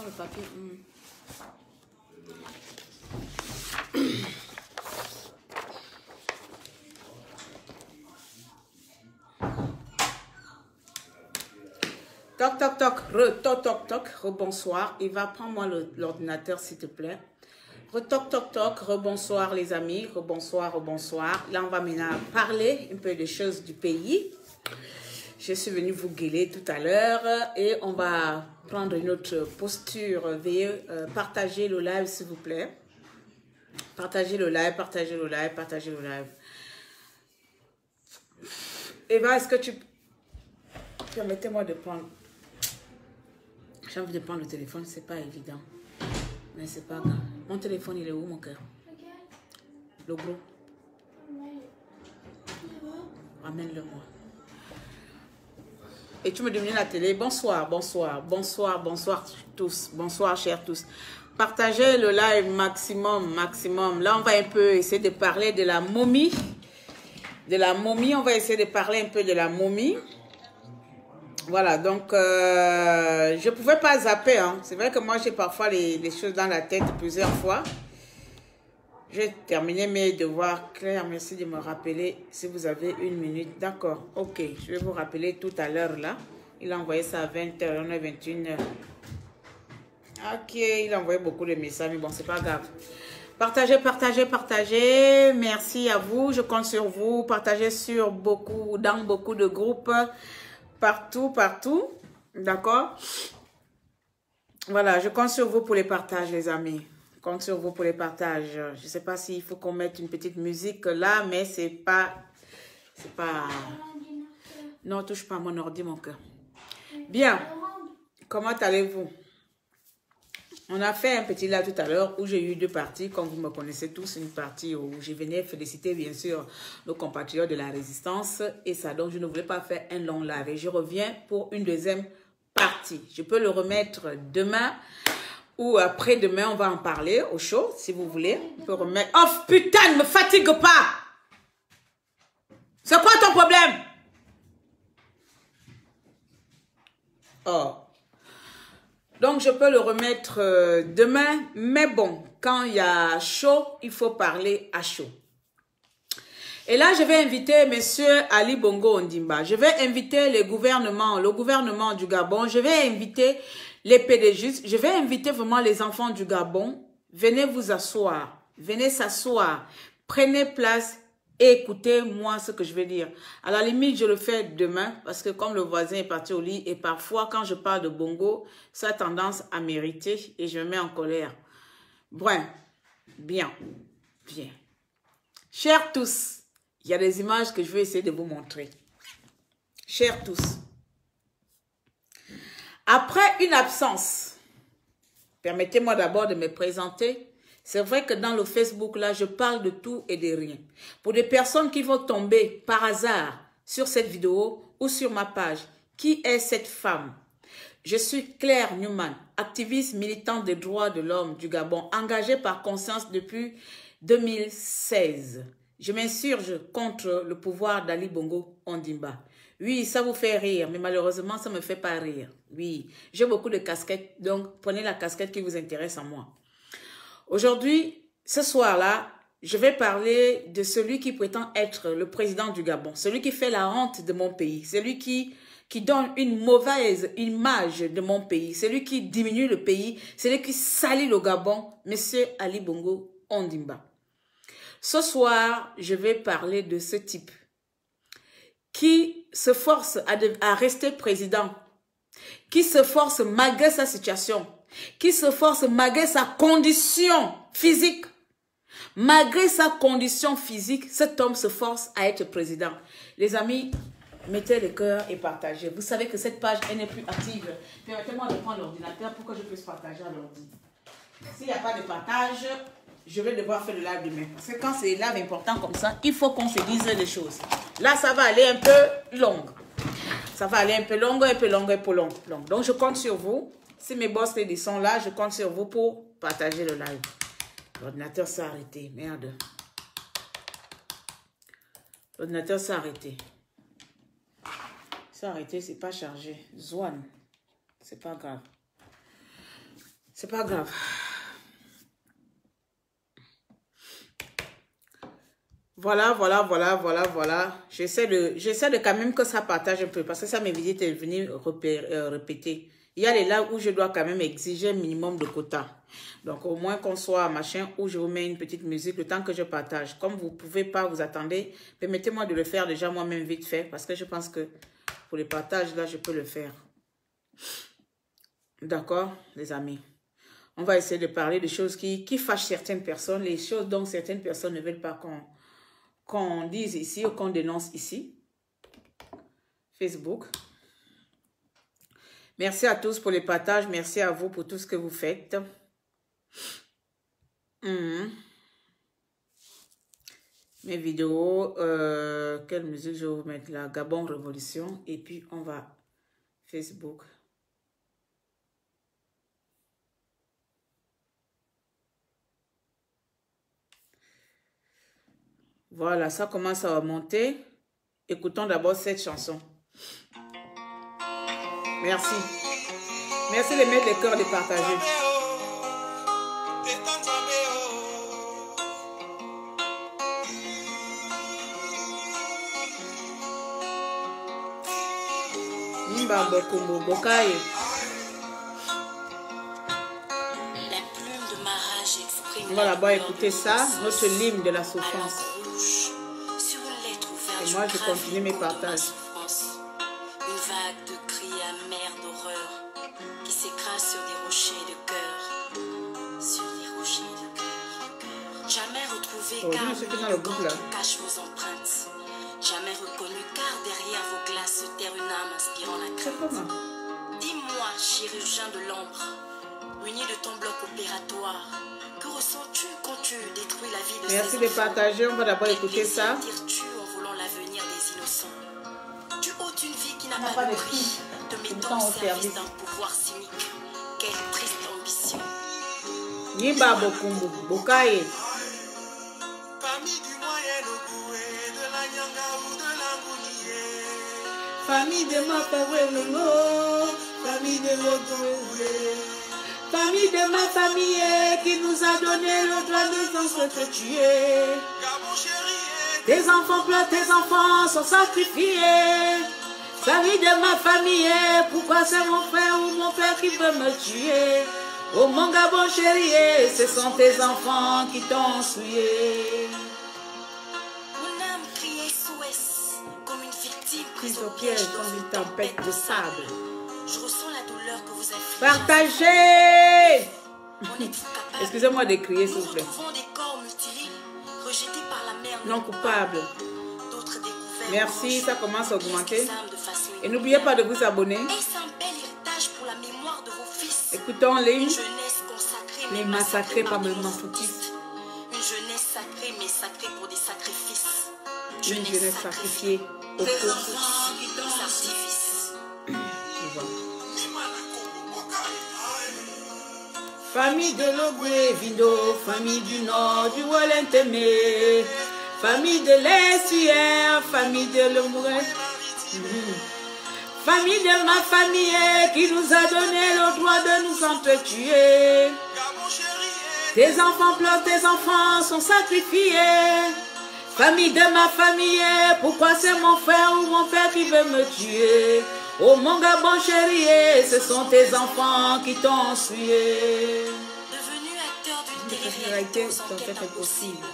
prends le papier. Toc, toc, toc, toc, toc, toc, rebonsoir. Il va prendre moi l'ordinateur, s'il te plaît. Toc, toc, toc, rebonsoir les amis, rebonsoir, rebonsoir. Là, on va maintenant parler un peu des choses du pays. Je suis venue vous gueuler tout à l'heure et on va prendre une autre posture. Veuillez partager le live, s'il vous plaît. Partagez le live, partagez le live, partagez le live. Eva, est-ce que tu... Permettez-moi de prendre... J'ai envie de prendre le téléphone, c'est pas évident. Mais c'est pas grave. Mon téléphone, il est où, mon cœur? Le gros. Ramène-le-moi. Et tu me demandes la télé. Bonsoir, bonsoir, bonsoir, bonsoir tous. Bonsoir, chers tous. Partagez le live maximum, maximum. Là, on va un peu essayer de parler de la momie. De la momie, on va essayer de parler un peu de la momie. Voilà, donc je ne pouvais pas zapper. Hein. C'est vrai que moi, j'ai parfois les choses dans la tête plusieurs fois. J'ai terminé mes devoirs. Claire, merci de me rappeler si vous avez une minute. D'accord, ok. Je vais vous rappeler tout à l'heure là. Il a envoyé ça à 20h, on est 21h. Ok, il a envoyé beaucoup de messages, mais bon, c'est pas grave. Partagez, partagez, partagez. Merci à vous. Je compte sur vous. Partagez sur dans beaucoup de groupes. Partout, partout. D'accord? Voilà, je compte sur vous pour les partages, les amis. Je compte sur vous pour les partages. Je ne sais pas s'il faut qu'on mette une petite musique là, mais c'est pas... Non, touche pas à mon ordi, mon cœur. Bien. Comment allez-vous? On a fait un petit live tout à l'heure où j'ai eu deux parties, comme vous me connaissez tous, une partie où je venais féliciter bien sûr nos compatriotes de la résistance et ça, donc je ne voulais pas faire un long live et je reviens pour une deuxième partie. Je peux le remettre demain ou après-demain, on va en parler au show si vous voulez. On peut remettre... Oh putain, ne me fatigue pas! C'est quoi ton problème? Oh. Donc, je peux le remettre demain. Mais bon, quand il y a chaud, il faut parler à chaud. Et là, je vais inviter M. Ali Bongo Ondimba. Je vais inviter le gouvernement du Gabon. Je vais inviter les PDG. Je vais inviter vraiment les enfants du Gabon. Venez vous asseoir. Venez s'asseoir. Prenez place et écoutez-moi ce que je vais dire. À la limite, je le fais demain parce que comme le voisin est parti au lit et parfois quand je parle de Bongo, ça a tendance à m'irriter et je me mets en colère. Bref, bien. Chers tous, il y a des images que je vais essayer de vous montrer. Chers tous, après une absence, permettez-moi d'abord de me présenter. C'est vrai que dans le Facebook, là, je parle de tout et de rien. Pour des personnes qui vont tomber par hasard sur cette vidéo ou sur ma page, qui est cette femme? Je suis Claire Newman, activiste militante des droits de l'homme du Gabon, engagée par conscience depuis 2016. Je m'insurge contre le pouvoir d'Ali Bongo Ondimba. Oui, ça vous fait rire, mais malheureusement, ça ne me fait pas rire. Oui, j'ai beaucoup de casquettes, donc prenez la casquette qui vous intéresse en moi. Aujourd'hui, ce soir-là, je vais parler de celui qui prétend être le président du Gabon, celui qui fait la honte de mon pays, celui qui donne une mauvaise image de mon pays, celui qui diminue le pays, celui qui salit le Gabon, M. Ali Bongo Ondimba. Ce soir, je vais parler de ce type qui se force à rester président, qui se force malgré sa situation, qui se force malgré sa condition physique. Malgré sa condition physique, cet homme se force à être président. Les amis, mettez le cœur et partagez. Vous savez que cette page, elle n'est plus active. Permettez-moi de prendre l'ordinateur pour que je puisse partager à l'ordi. S'il n'y a pas de partage, je vais devoir faire le live demain. Parce que quand c'est des lives importants comme ça, il faut qu'on se dise les choses. Là, ça va aller un peu long. Ça va aller un peu long, un peu long, un peu long. Donc, je compte sur vous. Si mes boss ladies sont là, je compte sur vous pour partager le live. L'ordinateur s'est arrêté. Merde. L'ordinateur s'est arrêté. C'est arrêté, c'est pas chargé. Zwan. C'est pas grave. C'est pas grave. Voilà. J'essaie de quand même que ça partage un peu parce que ça, mes visites est venu répéter. Il y a les là où je dois quand même exiger un minimum de quota. Donc, au moins qu'on soit machin où je vous mets une petite musique le temps que je partage. Comme vous ne pouvez pas vous attendre, permettez-moi de le faire déjà moi-même vite fait parce que je pense que pour les partages, là, je peux le faire. D'accord, les amis? On va essayer de parler de choses qui fâchent certaines personnes, les choses dont certaines personnes ne veulent pas qu'on dise ici ou qu'on dénonce ici. Facebook. Merci à tous pour les partages. Merci à vous pour tout ce que vous faites. Mes vidéos. Quelle musique je vais vous mettre là? Gabon Révolution. Et puis on va Facebook. Voilà, ça commence à monter. Écoutons d'abord cette chanson. Merci. Merci de mettre les cœurs, de partager. Nimba Bokumbo Bokaye. On va là-bas écouter ça, notre hymne de la souffrance. Et moi, je continue mes partages. Une vague de cris amers d'horreur qui s'écrase sur des rochers de cœur. Sur des rochers de cœur. Jamais retrouvé car le corps qui cache vos empreintes. Jamais reconnu car derrière vos glaces se terre une âme inspirant la crainte. Dis-moi, chirurgien de l'ombre, muni de ton bloc opératoire, que ressens-tu quand tu détruis la vie de ces enfants? Merci de partager, on va d'abord écouter ça. Tires-tu en volant l'avenir des innocents? Tu ôtes une vie qui n'a pas de prix, te mettant au service d'un pouvoir cynique. Quelle triste ambition. Nimba Bokumbo Bokaye. Famille du Moyen-Orient, de la Nyanga ou de la Ngounié. Famille de ma famille, famille de l'Odoué. Famille de ma famille qui nous a donné le droit de s'entretuer. Tes enfants pleurent, tes enfants sont sacrifiés. Famille de ma famille, pourquoi c'est mon frère ou mon père qui veut me tuer? Oh mon Gabon chéri, ce sont tes enfants qui t'ont souillé. Mon âme criait SOS comme une victime Prise au piège dans une tempête de sable. Je ressens la douleur que vous infligez. Partagez! Excusez-moi de crier, s'il vous plaît. Nous retrouvons des corps mutilés, rejetés par la mer Non coupable. D'autres découverts. Merci, ça commence à augmenter. Et n'oubliez pas de vous abonner. Est-ce un bel héritage pour la mémoire de vos fils? Écoutons les Une jeunesse consacrée mais massacrés par le massoutisme. Une jeunesse sacrée mais sacrée pour des sacrifices. Une jeunesse sacrifiée au Des feu. enfants qui dansent artifices. Famille de l'Ogoué, Vindo, famille du Nord, du Wallentemé, famille de l'Estuaire, famille de l'Omouret, famille de ma famille qui nous a donné le droit de nous entretuer. Tes enfants pleurent, tes enfants sont sacrifiés. Famille de ma famille, pourquoi c'est mon frère ou mon père qui veut me tuer? Oh mon Gabon chéri, ce sont tes enfants qui t'ont souillé. Devenu acteur d'une télé-réalité aux enquêtes impossibles.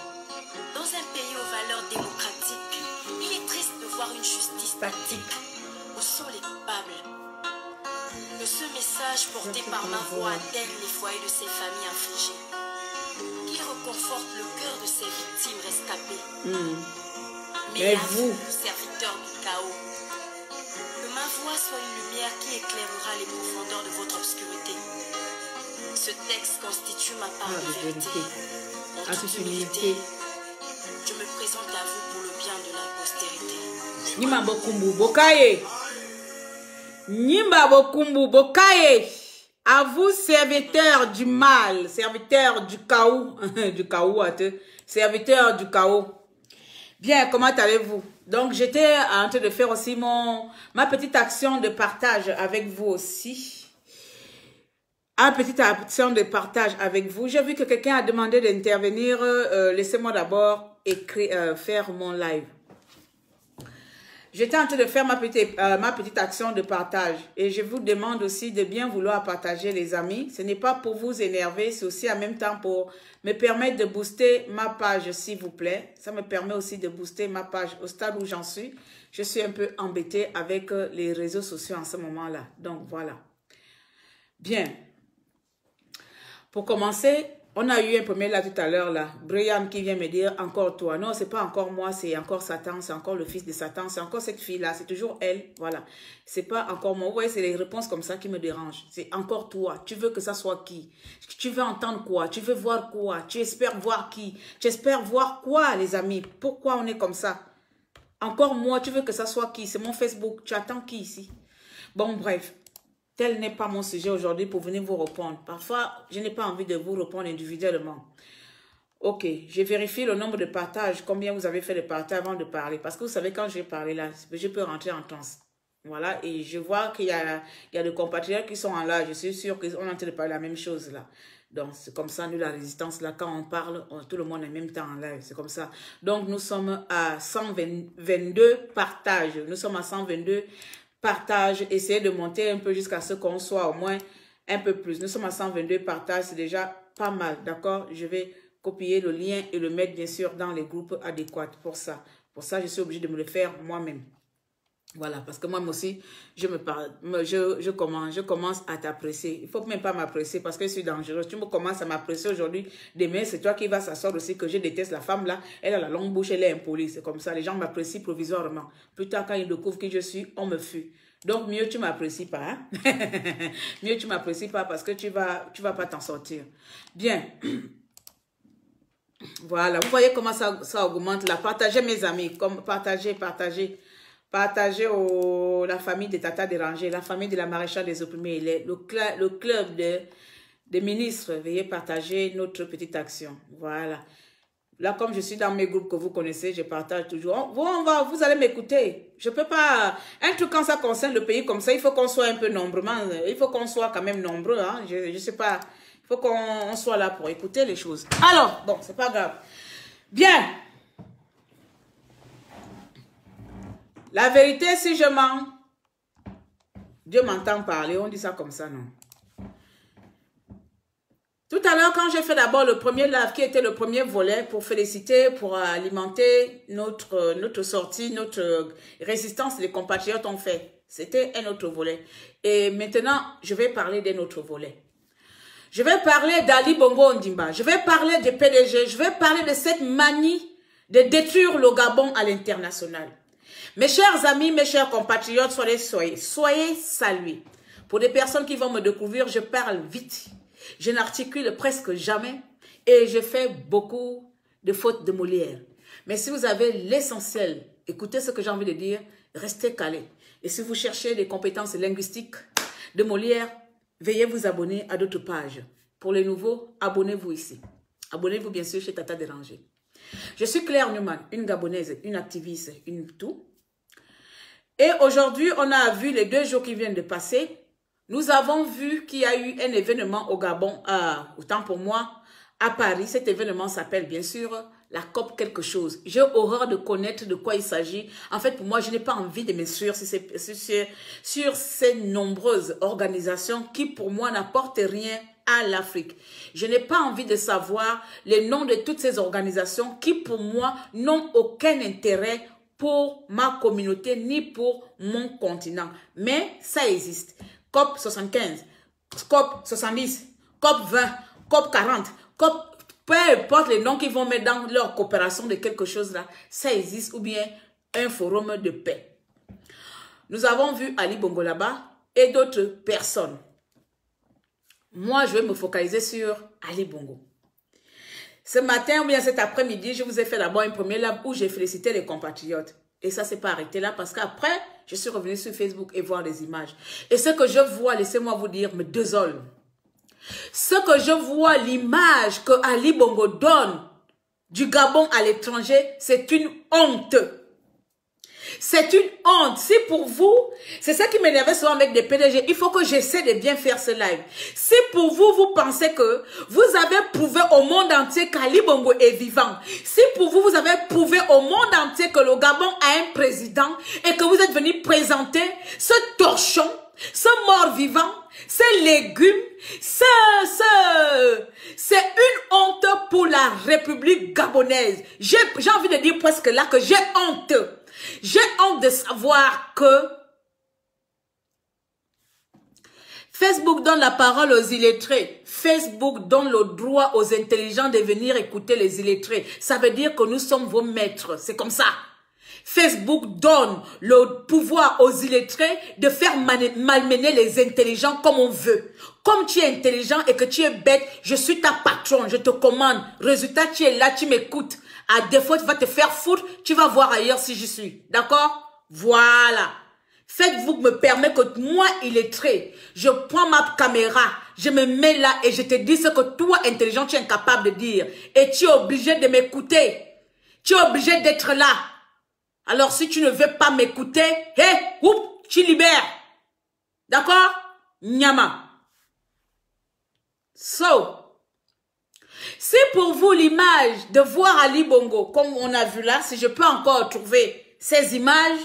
Dans un pays aux valeurs démocratiques, il est triste de voir une justice tactique. Où sont les coupables? Que ce message porté par ma voix atteigne les foyers de ces familles infligées. Qu'il reconforte le cœur de ces victimes rescapées. Mais vous, serviteurs du chaos, que ma voix soit une lumière qui éclairera les profondeurs de votre obscurité. Ce texte constitue ma part de vérité. En toute humilité, je me présente à vous pour le bien de la postérité. Nimba Bokumbo Bokaye. Nimba Bokumbo Bokaye. À vous, serviteurs du mal, serviteurs du chaos, serviteurs du chaos. Bien, comment allez-vous? Donc, j'étais en train de faire aussi ma petite action de partage avec vous aussi. une petite action de partage avec vous. J'ai vu que quelqu'un a demandé d'intervenir. Laissez-moi d'abord faire mon live. J'étais en train de faire ma petite action de partage. Et je vous demande aussi de bien vouloir partager, les amis. Ce n'est pas pour vous énerver, c'est aussi en même temps pour me permettre de booster ma page, s'il vous plaît. Ça me permet aussi de booster ma page au stade où j'en suis. Je suis un peu embêtée avec les réseaux sociaux en ce moment-là. Donc, voilà. Bien. Pour commencer, on a eu un premier là tout à l'heure, là. Brian qui vient me dire, encore toi. Non, c'est pas encore moi, c'est encore Satan, c'est encore le fils de Satan, c'est encore cette fille-là, c'est toujours elle. Voilà. C'est pas encore moi. Vous voyez, c'est les réponses comme ça qui me dérangent. C'est encore toi. Tu veux que ça soit qui? Tu veux entendre quoi? Tu veux voir quoi? Tu espères voir qui? Tu espères voir quoi, les amis? Pourquoi on est comme ça? Encore moi, tu veux que ça soit qui? C'est mon Facebook. Tu attends qui ici? Bon, bref. Tel n'est pas mon sujet aujourd'hui pour venir vous répondre. Parfois, je n'ai pas envie de vous répondre individuellement. Ok, je vérifie le nombre de partages, combien vous avez fait de partages avant de parler. Parce que vous savez, quand j'ai parlé là, je peux rentrer en transe. Voilà, et je vois qu'il y a des compatriotes qui sont en live. Je suis sûre qu'on est en train de parler la même chose là. Donc, c'est comme ça, nous, la résistance, là, quand on parle, tout le monde est en même temps en live. C'est comme ça. Donc, nous sommes à 122 partages. Nous sommes à 122 partage, essayez de monter un peu jusqu'à ce qu'on soit au moins un peu plus. Nous sommes à 122 partages, c'est déjà pas mal, d'accord? Je vais copier le lien et le mettre bien sûr dans les groupes adéquats pour ça. Pour ça, je suis obligée de me le faire moi-même. Voilà, parce que moi aussi, je commence à t'apprécier. Il ne faut même pas m'apprécier parce que je suis dangereuse. Tu me commences à m'apprécier aujourd'hui. Demain, c'est toi qui vas s'asseoir aussi que je déteste la femme là. Elle a la longue bouche, elle est impolie. C'est comme ça. Les gens m'apprécient provisoirement. Plus tard, quand ils découvrent qui je suis, on me fuit. Donc, mieux tu ne m'apprécies pas. Hein? Mieux tu ne m'apprécies pas parce que tu vas pas t'en sortir. Bien. Voilà. Vous voyez comment ça augmente là. Partagez mes amis. Partagez. Partagez la famille de Tata Dérangé, la famille de la maréchale des opprimés, le club des ministres. Veuillez partager notre petite action. Voilà. Là, comme je suis dans mes groupes que vous connaissez, je partage toujours. Vous allez m'écouter. Je peux pas... Un truc quand ça concerne le pays comme ça, il faut qu'on soit un peu nombreux. Il faut qu'on soit quand même nombreux. Hein. Je sais pas. Il faut qu'on soit là pour écouter les choses. Alors, bon, c'est pas grave. Bien. La vérité, si je mens, Dieu m'entend parler. On dit ça comme ça, non? Tout à l'heure, quand j'ai fait d'abord le premier live, qui était le premier volet pour féliciter, pour alimenter notre sortie, notre résistance, les compatriotes ont fait. C'était un autre volet. Et maintenant, je vais parler d'un autre volet. Je vais parler d'Ali Bongo Ondimba. Je vais parler des PDG. Je vais parler de cette manie de détruire le Gabon à l'international. Mes chers amis, mes chers compatriotes, soyez salués. Pour des personnes qui vont me découvrir, je parle vite. Je n'articule presque jamais et je fais beaucoup de fautes de Molière. Mais si vous avez l'essentiel, écoutez ce que j'ai envie de dire, restez calés. Et si vous cherchez des compétences linguistiques de Molière, veuillez vous abonner à d'autres pages. Pour les nouveaux, abonnez-vous ici. Abonnez-vous bien sûr chez Tata Dérangé. Je suis Claire Newman, une Gabonaise, une activiste, une tout. Et aujourd'hui, on a vu les 2 jours qui viennent de passer. Nous avons vu qu'il y a eu un événement au Gabon, autant pour moi, à Paris. Cet événement s'appelle bien sûr la COP quelque chose. J'ai horreur de connaître de quoi il s'agit. En fait, pour moi, je n'ai pas envie de m'instruire sur ces nombreuses organisations qui, pour moi, n'apportent rien à l'Afrique. Je n'ai pas envie de savoir les noms de toutes ces organisations qui, pour moi, n'ont aucun intérêt pour ma communauté ni pour mon continent. Mais ça existe. COP 75, COP 70, COP 20, COP 40, COP, peu importe les noms qu'ils vont mettre dans leur coopération de quelque chose là, ça existe, ou bien un forum de paix. Nous avons vu Ali Bongo là-bas et d'autres personnes. Moi, je vais me focaliser sur Ali Bongo. Ce matin ou bien cet après-midi, je vous ai fait d'abord un premier live où j'ai félicité les compatriotes. Et ça ne s'est pas arrêté là parce qu'après, je suis revenue sur Facebook et voir des images. Et ce que je vois, laissez-moi vous dire, me désole. Ce que je vois, l'image que Ali Bongo donne du Gabon à l'étranger, c'est une honte. C'est une honte. Si pour vous, c'est ça qui m'énervait souvent avec des PDG, il faut que j'essaie de bien faire ce live. Si pour vous, vous pensez que vous avez prouvé au monde entier qu'Ali Bongo est vivant, si pour vous, vous avez prouvé au monde entier que le Gabon a un président et que vous êtes venu présenter ce torchon, ce mort-vivant, ces légumes, c'est une honte pour la République gabonaise. J'ai envie de dire presque là que j'ai honte. J'ai honte de savoir que Facebook donne la parole aux illettrés. Facebook donne le droit aux intelligents de venir écouter les illettrés. Ça veut dire que nous sommes vos maîtres. C'est comme ça. Facebook donne le pouvoir aux illettrés de faire malmener les intelligents comme on veut. Comme tu es intelligent et que tu es bête, je suis ta patronne, je te commande. Résultat, tu es là, tu m'écoutes. À défaut, tu vas te faire foutre, tu vas voir ailleurs si j'y suis. D'accord? Voilà. Facebook me permet que moi, illettré, je prends ma caméra, je me mets là et je te dis ce que toi, intelligent, tu es incapable de dire. Et tu es obligé de m'écouter. Tu es obligé d'être là. Alors, si tu ne veux pas m'écouter, tu libères. D'accord? Nyama. So, si pour vous l'image de voir Ali Bongo, comme on a vu là, si je peux encore trouver ces images,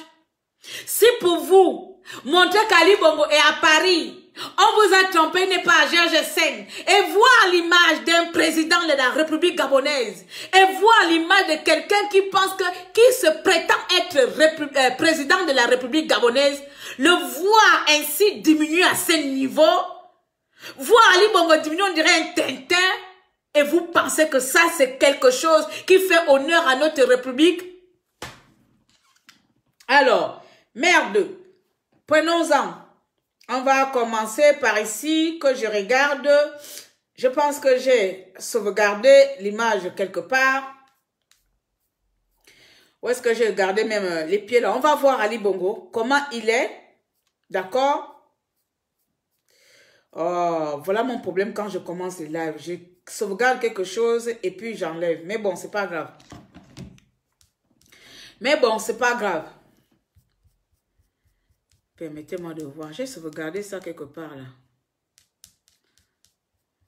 si pour vous, montrer qu'Ali Bongo est à Paris, on vous a trompé, n'est pas à Georges-Sène, et voir l'image d'un président de la République gabonaise, et voir l'image de quelqu'un qui pense que, qui se prétend être président de la République gabonaise, le voir ainsi diminuer à ce niveau, voir Ali Bongo diminuer, on dirait un Tintin, et vous pensez que ça c'est quelque chose qui fait honneur à notre République? Alors, merde, prenons-en. On va commencer par ici, que je regarde. Je pense que j'ai sauvegardé l'image quelque part. Où est-ce que j'ai gardé même les pieds là? On va voir Ali Bongo, comment il est. D'accord? Oh, voilà mon problème quand je commence les lives. Je sauvegarde quelque chose et puis j'enlève. Mais bon, c'est pas grave. Mais bon, c'est pas grave. Permettez-moi de voir. J'ai sauvegardé ça quelque part là.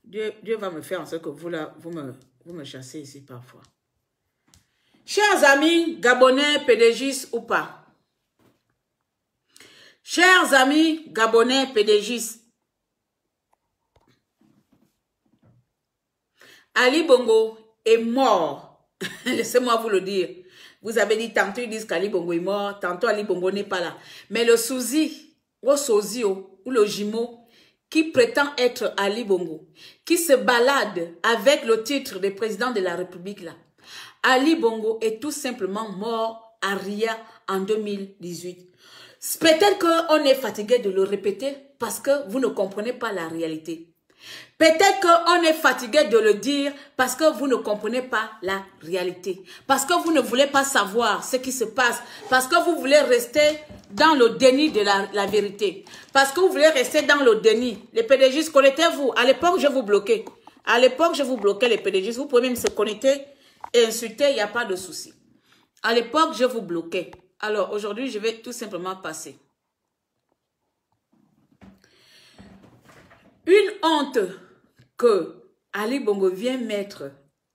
Dieu va me faire en sorte que vous là, vous me chassez ici parfois. Chers amis, Gabonais, PDGistes ou pas. Chers amis, Gabonais, PDGistes. Ali Bongo est mort. Laissez-moi vous le dire. Vous avez dit, tantôt ils disent qu'Ali Bongo est mort, tantôt Ali Bongo n'est pas là. Mais le souzi, ou sozio, ou le jumeau, qui prétend être Ali Bongo, qui se balade avec le titre de président de la République là. Ali Bongo est tout simplement mort à Ria en 2018. Peut-être qu'on est fatigué de le répéter parce que vous ne comprenez pas la réalité. Peut-être qu'on est fatigué de le dire parce que vous ne comprenez pas la réalité. Parce que vous ne voulez pas savoir ce qui se passe. Parce que vous voulez rester dans le déni de la vérité. Parce que vous voulez rester dans le déni. Les PDGistes, connectez-vous. À l'époque, je vous bloquais. À l'époque, je vous bloquais les PDGistes. Vous pouvez même se connecter et insulter, il n'y a pas de souci. À l'époque, je vous bloquais. Alors, aujourd'hui, je vais tout simplement passer. Une honte que Ali Bongo vient mettre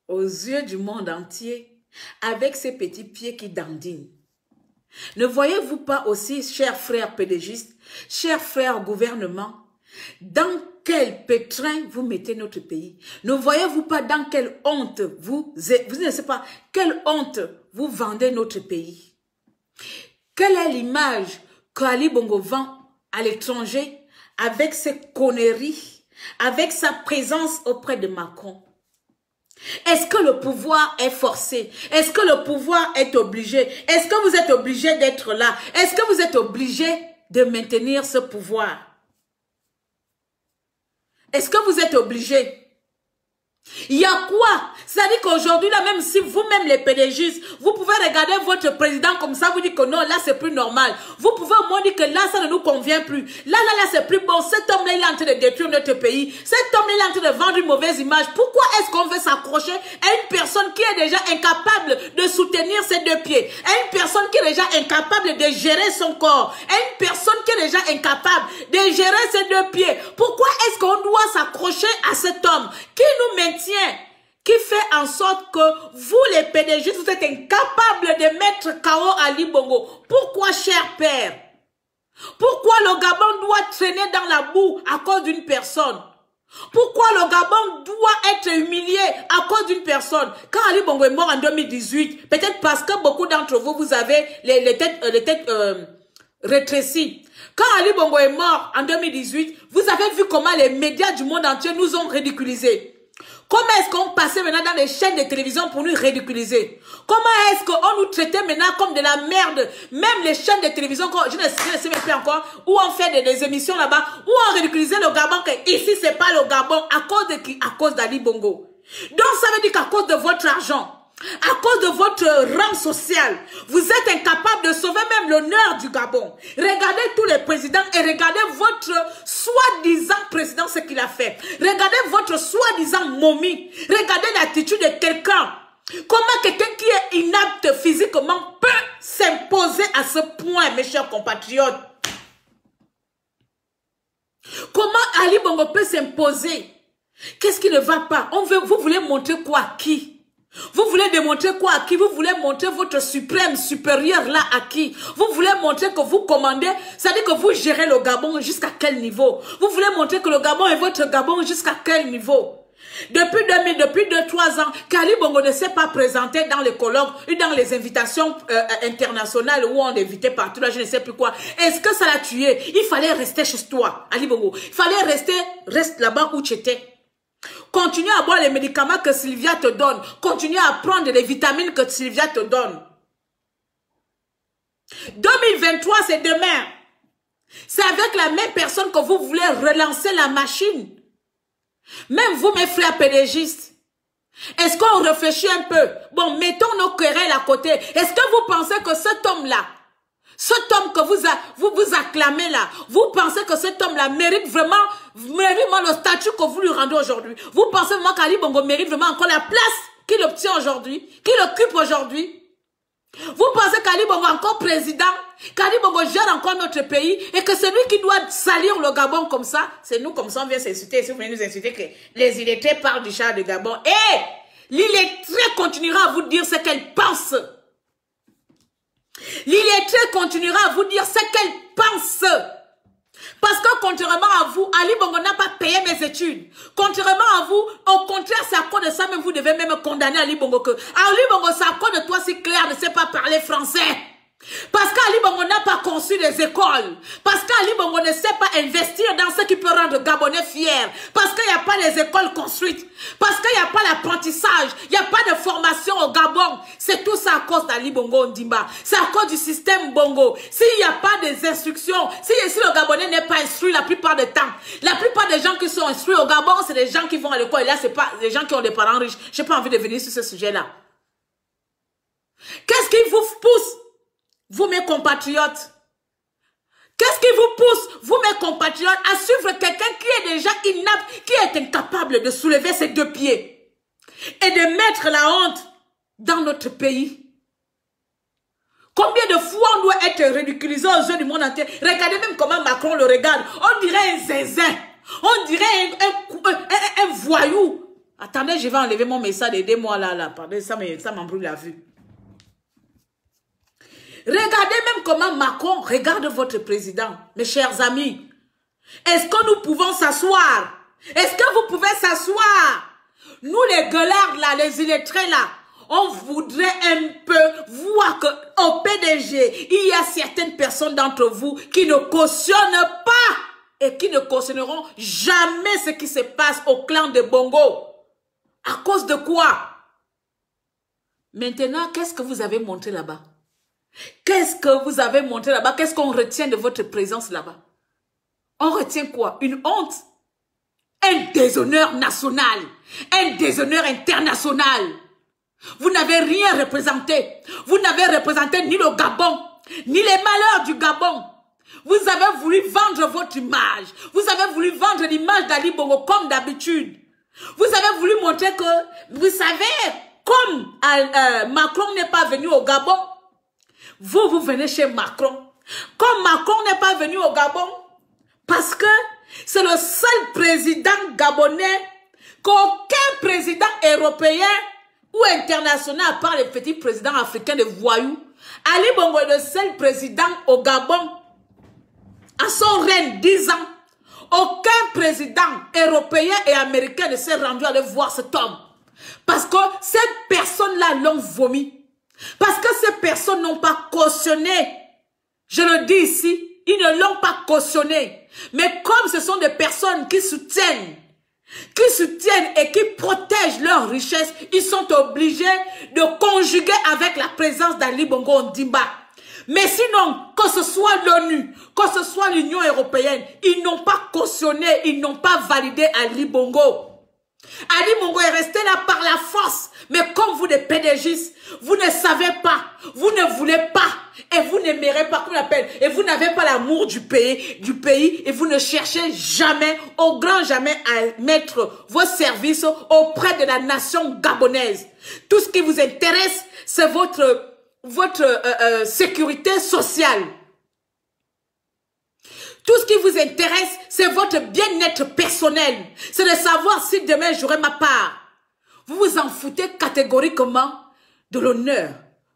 aux yeux du monde entier avec ses petits pieds qui dandinent. Ne voyez-vous pas aussi, chers frères PDGistes, chers frères gouvernement, dans quel pétrin vous mettez notre pays? Ne voyez-vous pas dans quelle honte vous ne savez pas, quelle honte vous vendez notre pays? Quelle est l'image qu'Ali Bongo vend à l'étranger avec ses conneries, avec sa présence auprès de Macron? Est-ce que le pouvoir est forcé? Est-ce que le pouvoir est obligé? Est-ce que vous êtes obligé d'être là? Est-ce que vous êtes obligé de maintenir ce pouvoir? Est-ce que vous êtes obligé? Il y a quoi? C'est-à-dire qu'aujourd'hui, là, même si vous-même les PDG, vous pouvez regarder votre président comme ça, vous dites que non, là, c'est plus normal. Vous pouvez au moins dire que là, ça ne nous convient plus. Là, c'est plus bon. Cet homme-là, il est en train de détruire notre pays. Cet homme-là, il est en train de vendre une mauvaise image. Pourquoi est-ce qu'on veut s'accrocher à une personne qui est déjà incapable de soutenir ses deux pieds, à une personne qui est déjà incapable de gérer son corps, à une personne qui est déjà incapable de gérer ses deux pieds? Pourquoi est-ce qu'on doit s'accrocher à cet homme qui nous maintient, qui fait en sorte que vous, les PDG, vous êtes incapables de mettre KO Ali Bongo? Pourquoi, cher père? Pourquoi le Gabon doit traîner dans la boue à cause d'une personne? Pourquoi le Gabon doit être humilié à cause d'une personne? Quand Ali Bongo est mort en 2018, peut-être parce que beaucoup d'entre vous, vous avez les têtes rétrécies. Quand Ali Bongo est mort en 2018, vous avez vu comment les médias du monde entier nous ont ridiculisés. Comment est-ce qu'on passait maintenant dans les chaînes de télévision pour nous ridiculiser? Comment est-ce qu'on nous traitait maintenant comme de la merde? Même les chaînes de télévision, je ne sais même plus encore, où on fait des émissions là-bas, où on ridiculisait le Gabon, que ici c'est pas le Gabon, à cause de qui? À cause d'Ali Bongo. Donc ça veut dire qu'à cause de votre argent, à cause de votre rang social, vous êtes incapable de sauver même l'honneur du Gabon. Regardez tous les présidents et regardez votre soi-disant président, ce qu'il a fait. Regardez votre soi-disant momie. Regardez l'attitude de quelqu'un. Comment quelqu'un qui est inapte physiquement peut s'imposer à ce point, mes chers compatriotes? Comment Ali Bongo peut s'imposer? Qu'est-ce qui ne va pas? Vous voulez montrer quoi à qui? Vous voulez démontrer quoi à qui? Vous voulez montrer votre suprême supérieur là à qui? Vous voulez montrer que vous commandez, c'est-à-dire que vous gérez le Gabon jusqu'à quel niveau? Vous voulez montrer que le Gabon est votre Gabon jusqu'à quel niveau? Depuis 2-3 ans, qu'Ali Bongo ne s'est pas présenté dans les colloques ou dans les invitations internationales où on invitait partout, là je ne sais plus quoi. Est-ce que ça l'a tué? Il fallait rester chez toi, Ali Bongo. Il fallait reste là-bas où tu étais. Continue à boire les médicaments que Sylvia te donne. Continue à prendre les vitamines que Sylvia te donne. 2023, c'est demain. C'est avec la même personne que vous voulez relancer la machine. Même vous, mes frères pédégistes. Est-ce qu'on réfléchit un peu? Bon, mettons nos querelles à côté. Est-ce que vous pensez que cet homme-là, cet homme que vous acclamez là, vous pensez que cet homme-là mérite vraiment le statut que vous lui rendez aujourd'hui? Vous pensez vraiment qu'Ali Bongo mérite vraiment encore la place qu'il obtient aujourd'hui, qu'il occupe aujourd'hui? Vous pensez qu'Ali Bongo est encore président, qu'Ali Bongo gère encore notre pays et que c'est lui qui doit salir le Gabon comme ça? C'est nous comme ça, on vient s'insulter. Si vous venez nous insulter que les illettrés parlent du char de Gabon. Et l'illettré continuera à vous dire ce qu'elle pense. L'illettré continuera à vous dire ce qu'elle pense. Parce que contrairement à vous, Ali Bongo n'a pas payé mes études. Contrairement à vous, au contraire, c'est à cause de ça même vous devez même condamner Ali Bongo. Que Ali Bongo, c'est à cause de toi si Claire ne sait pas parler français. Parce qu'Ali Bongo n'a pas conçu des écoles. Parce qu'Ali Bongo ne sait pas investir dans ce qui peut rendre Gabonais fiers. Parce qu'il n'y a pas les écoles construites. Parce qu'il n'y a pas l'apprentissage. Il n'y a pas de formation au Gabon. C'est tout ça à cause d'Ali Bongo Ondimba. C'est à cause du système Bongo. S'il n'y a pas des instructions, si le Gabonais n'est pas instruit la plupart du temps, la plupart des gens qui sont instruits au Gabon, c'est des gens qui vont à l'école. Et là, c'est pas des gens qui ont des parents riches. Je n'ai pas envie de venir sur ce sujet-là. Qu'est-ce qui vous pousse? Vous, mes compatriotes, qu'est-ce qui vous pousse, vous, mes compatriotes, à suivre quelqu'un qui est déjà inapte, qui est incapable de soulever ses deux pieds et de mettre la honte dans notre pays? Combien de fois on doit être ridiculisé aux yeux du monde entier? Regardez même comment Macron le regarde. On dirait un zinzin. On dirait un voyou. Attendez, je vais enlever mon message, aidez-moi là. Pardon, ça m'embrouille la vue. Regardez même comment Macron regarde votre président, mes chers amis. Est-ce que nous pouvons s'asseoir? Est-ce que vous pouvez s'asseoir? Nous, les gueulards là, les illettrés là, on voudrait un peu voir qu'au PDG, il y a certaines personnes d'entre vous qui ne cautionnent pas et qui ne cautionneront jamais ce qui se passe au clan de Bongo. À cause de quoi? Maintenant, qu'est-ce que vous avez montré là-bas? Qu'est-ce que vous avez montré là-bas? Qu'est-ce qu'on retient de votre présence là-bas? On retient quoi? Une honte? un déshonneur national, un déshonneur international. Vous n'avez rien représenté. Vous n'avez représenté ni le Gabon, ni les malheurs du Gabon. Vous avez voulu vendre votre image. Vous avez voulu vendre l'image d'Ali Bongo comme d'habitude. Vous avez voulu montrer que, vous savez, comme Macron n'est pas venu au Gabon, vous venez chez Macron. Comme Macron n'est pas venu au Gabon, parce que c'est le seul président gabonais qu'aucun président européen ou international, à part les petits présidents africains de voyous, Ali Bongo est le seul président au Gabon. À son règne, 10 ans, aucun président européen et américain ne s'est rendu à aller voir cet homme. Parce que ces personnes-là l'ont vomi. Parce que ces personnes n'ont pas cautionné. Je le dis ici, ils ne l'ont pas cautionné. Mais comme ce sont des personnes qui soutiennent et qui protègent leur richesse, ils sont obligés de conjuguer avec la présence d'Ali Bongo Ondimba. Mais sinon, que ce soit l'ONU, que ce soit l'Union européenne, ils n'ont pas cautionné, ils n'ont pas validé Ali Bongo. Ali Bongo est resté là par la force. Mais comme vous les PDGistes, vous ne savez pas, vous ne voulez pas, et vous n'aimerez pas, qu'on appelle, et vous n'avez pas l'amour du pays, et vous ne cherchez jamais, au grand jamais, à mettre vos services auprès de la nation gabonaise. Tout ce qui vous intéresse, c'est votre sécurité sociale. Tout ce qui vous intéresse, c'est votre bien-être personnel. C'est de savoir si demain j'aurai ma part. Vous vous en foutez catégoriquement de l'honneur,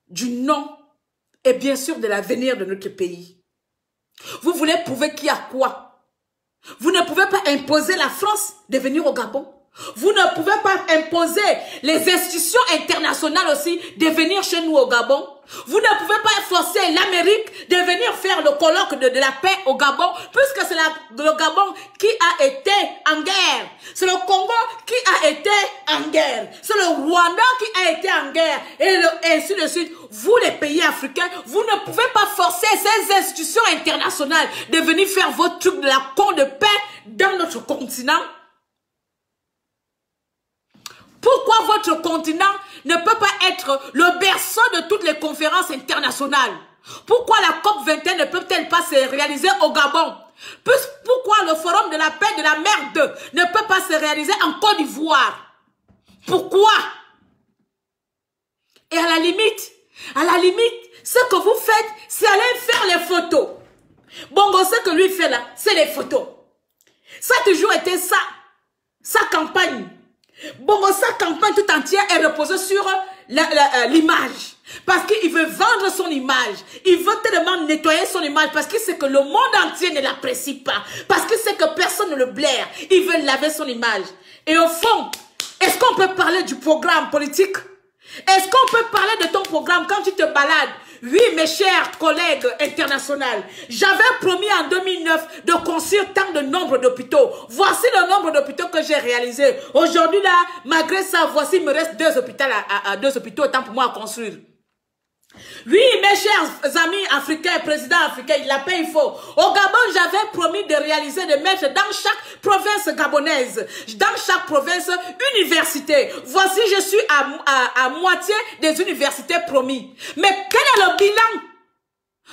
du nom et bien sûr de l'avenir de notre pays. Vous voulez prouver qu'il y a quoi? Vous ne pouvez pas imposer la France de venir au Gabon. Vous ne pouvez pas imposer les institutions internationales aussi de venir chez nous au Gabon. Vous ne pouvez pas forcer l'Amérique de venir faire le colloque de la paix au Gabon, puisque c'est le Gabon qui a été en guerre. C'est le Congo qui a été en guerre. C'est le Rwanda qui a été en guerre. Et ainsi de suite. Vous, les pays africains, vous ne pouvez pas forcer ces institutions internationales de venir faire votre truc de la con de paix dans notre continent. Pourquoi votre continent ne peut pas être le berceau de toutes les conférences internationales? Pourquoi la COP21 ne peut-elle pas se réaliser au Gabon? Pourquoi le forum de la paix de la mer 2 ne peut pas se réaliser en Côte d'Ivoire? Pourquoi? Et à la limite, ce que vous faites, c'est aller faire les photos. Bongo, ce que lui fait là, c'est les photos. Ça a toujours été ça, sa campagne. Bongo, sa campagne tout entière est reposée sur l'image. Parce qu'il veut vendre son image. Il veut tellement nettoyer son image parce qu'il sait que le monde entier ne l'apprécie pas. Parce qu'il sait que personne ne le blaire. Il veut laver son image. Et au fond, est-ce qu'on peut parler du programme politique? Est-ce qu'on peut parler de ton programme quand tu te balades? Oui, mes chers collègues internationaux, j'avais promis en 2009 de construire tant de nombre d'hôpitaux. Voici le nombre d'hôpitaux que j'ai réalisé. Aujourd'hui, là, malgré ça, voici, il me reste deux hôpitaux, autant pour moi à construire. Oui, mes chers amis africains, présidents africains, la paix il faut. Au Gabon, j'avais promis de réaliser, de mettre dans chaque province gabonaise, dans chaque province, université. Voici, je suis à moitié des universités promis. Mais quel est le bilan?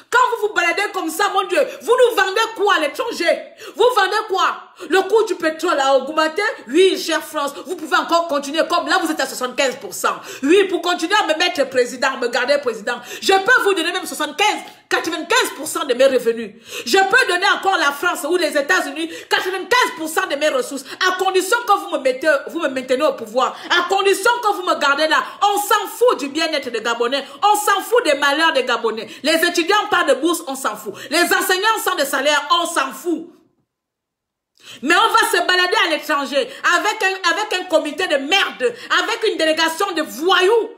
Quand vous vous baladez comme ça, mon Dieu, vous nous vendez quoi à l'étranger? Vous vendez quoi? Le coût du pétrole a augmenté? Oui, chère France, vous pouvez encore continuer comme là, vous êtes à 75%. Oui, pour continuer à me mettre président, me garder président, je peux vous donner même 95% de mes revenus. Je peux donner encore la France ou les États-Unis 95% de mes ressources, à condition que vous me maintenez au pouvoir, à condition que vous me gardez là. On s'en fout du bien-être des Gabonais, on s'en fout des malheurs des Gabonais. Les étudiants pas de bourse, on s'en fout. Les enseignants sans de salaire, on s'en fout. Mais on va se balader à l'étranger avec un comité de merde, avec une délégation de voyous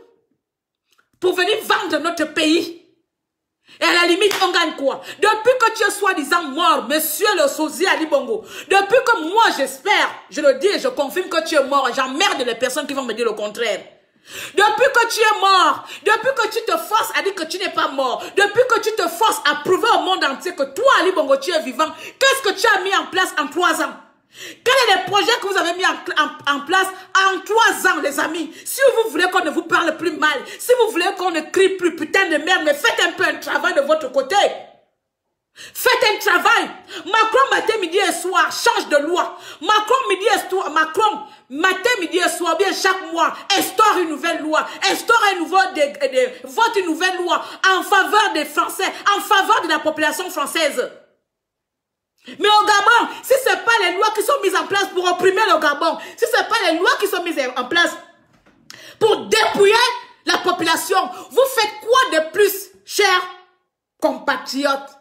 pour venir vendre notre pays. Et à la limite, on gagne quoi? Depuis que tu es soi-disant mort, monsieur le sosie Ali Bongo, depuis que moi j'espère, je le dis et je confirme que tu es mort, j'emmerde les personnes qui vont me dire le contraire. Depuis que tu es mort, depuis que tu te forces à dire que tu n'es pas mort, depuis que tu te forces à prouver au monde entier que toi, Ali Bongo, tu es vivant, qu'est-ce que tu as mis en place en 3 ans? Quels sont les projets que vous avez mis en place en 3 ans, les amis? Si vous voulez qu'on ne vous parle plus mal, si vous voulez qu'on ne crie plus putain de merde, mais faites un peu un travail de votre côté. Faites un travail. Macron, matin, midi et soir, change de loi. Macron, matin, midi et soir, bien chaque mois, instaure une nouvelle loi. Instaure vote une nouvelle loi en faveur des Français, en faveur de la population française. Mais au Gabon, si ce n'est pas les lois qui sont mises en place pour opprimer le Gabon, si ce n'est pas les lois qui sont mises en place pour dépouiller la population, vous faites quoi de plus, chers compatriotes?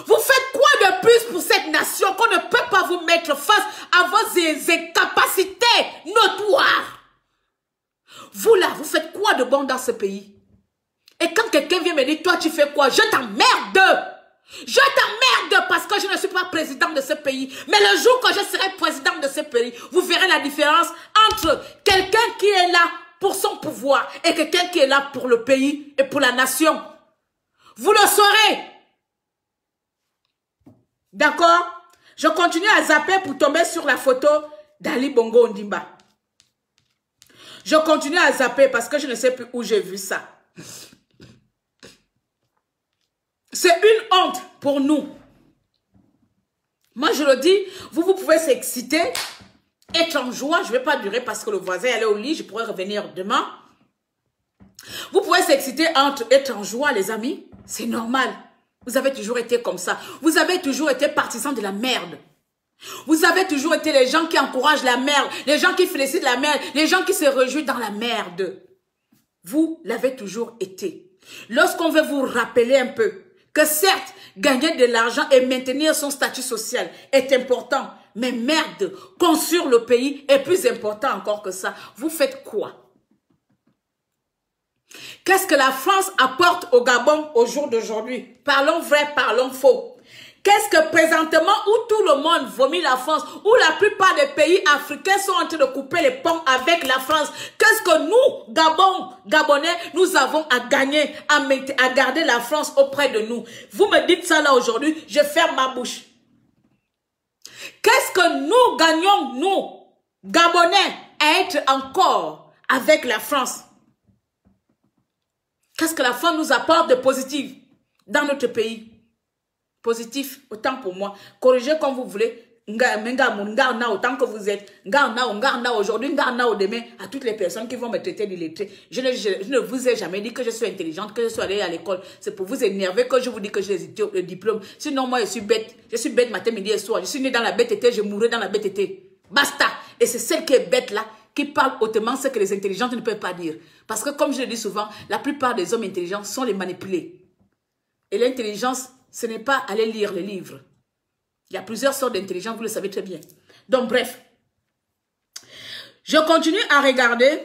Vous faites quoi de plus pour cette nation qu'on ne peut pas vous mettre face à vos incapacités notoires? Vous là, vous faites quoi de bon dans ce pays? Et quand quelqu'un vient me dire, toi tu fais quoi? Je t'emmerde! Je t'emmerde parce que je ne suis pas président de ce pays. Mais le jour que je serai président de ce pays, vous verrez la différence entre quelqu'un qui est là pour son pouvoir et quelqu'un qui est là pour le pays et pour la nation. Vous le saurez. D'accord? Je continue à zapper pour tomber sur la photo d'Ali Bongo Ondimba. Je continue à zapper parce que je ne sais plus où j'ai vu ça. C'est une honte pour nous. Moi, je le dis, vous pouvez s'exciter, être en joie. Je ne vais pas durer parce que le voisin est au lit. Je pourrais revenir demain. Vous pouvez s'exciter entre être en joie, les amis. C'est normal. Vous avez toujours été comme ça. Vous avez toujours été partisans de la merde. Vous avez toujours été les gens qui encouragent la merde, les gens qui félicitent la merde, les gens qui se réjouissent dans la merde. Vous l'avez toujours été. Lorsqu'on veut vous rappeler un peu que certes, gagner de l'argent et maintenir son statut social est important, mais merde, construire le pays est plus important encore que ça. Vous faites quoi? Qu'est-ce que la France apporte au Gabon au jour d'aujourd'hui? Parlons vrai, parlons faux. Qu'est-ce que présentement, où tout le monde vomit la France, où la plupart des pays africains sont en train de couper les ponts avec la France, qu'est-ce que nous, Gabonais, nous avons à gagner, à garder la France auprès de nous? Vous me dites ça là aujourd'hui, je ferme ma bouche. Qu'est-ce que nous gagnons, nous, Gabonais, à être encore avec la France? Qu'est-ce que la France nous apporte de positif dans notre pays? Positif, autant pour moi. Corrigez comme vous voulez. Autant que vous êtes. Aujourd'hui, demain, à toutes les personnes qui vont me traiter d'illettré. Je ne vous ai jamais dit que je suis intelligente, que je suis allée à l'école. C'est pour vous énerver que je vous dis que j'ai le diplôme. Sinon, moi, je suis bête. Je suis bête matin, midi et soir. Je suis née dans la bêteté, je mourrai dans la bêteté. Basta. Et c'est celle qui est bête là, qui parle hautement ce que les intelligentes ne peuvent pas dire. Parce que comme je le dis souvent, la plupart des hommes intelligents sont les manipulés. Et l'intelligence, ce n'est pas aller lire les livres. Il y a plusieurs sortes d'intelligence, vous le savez très bien. Donc bref, je continue à regarder.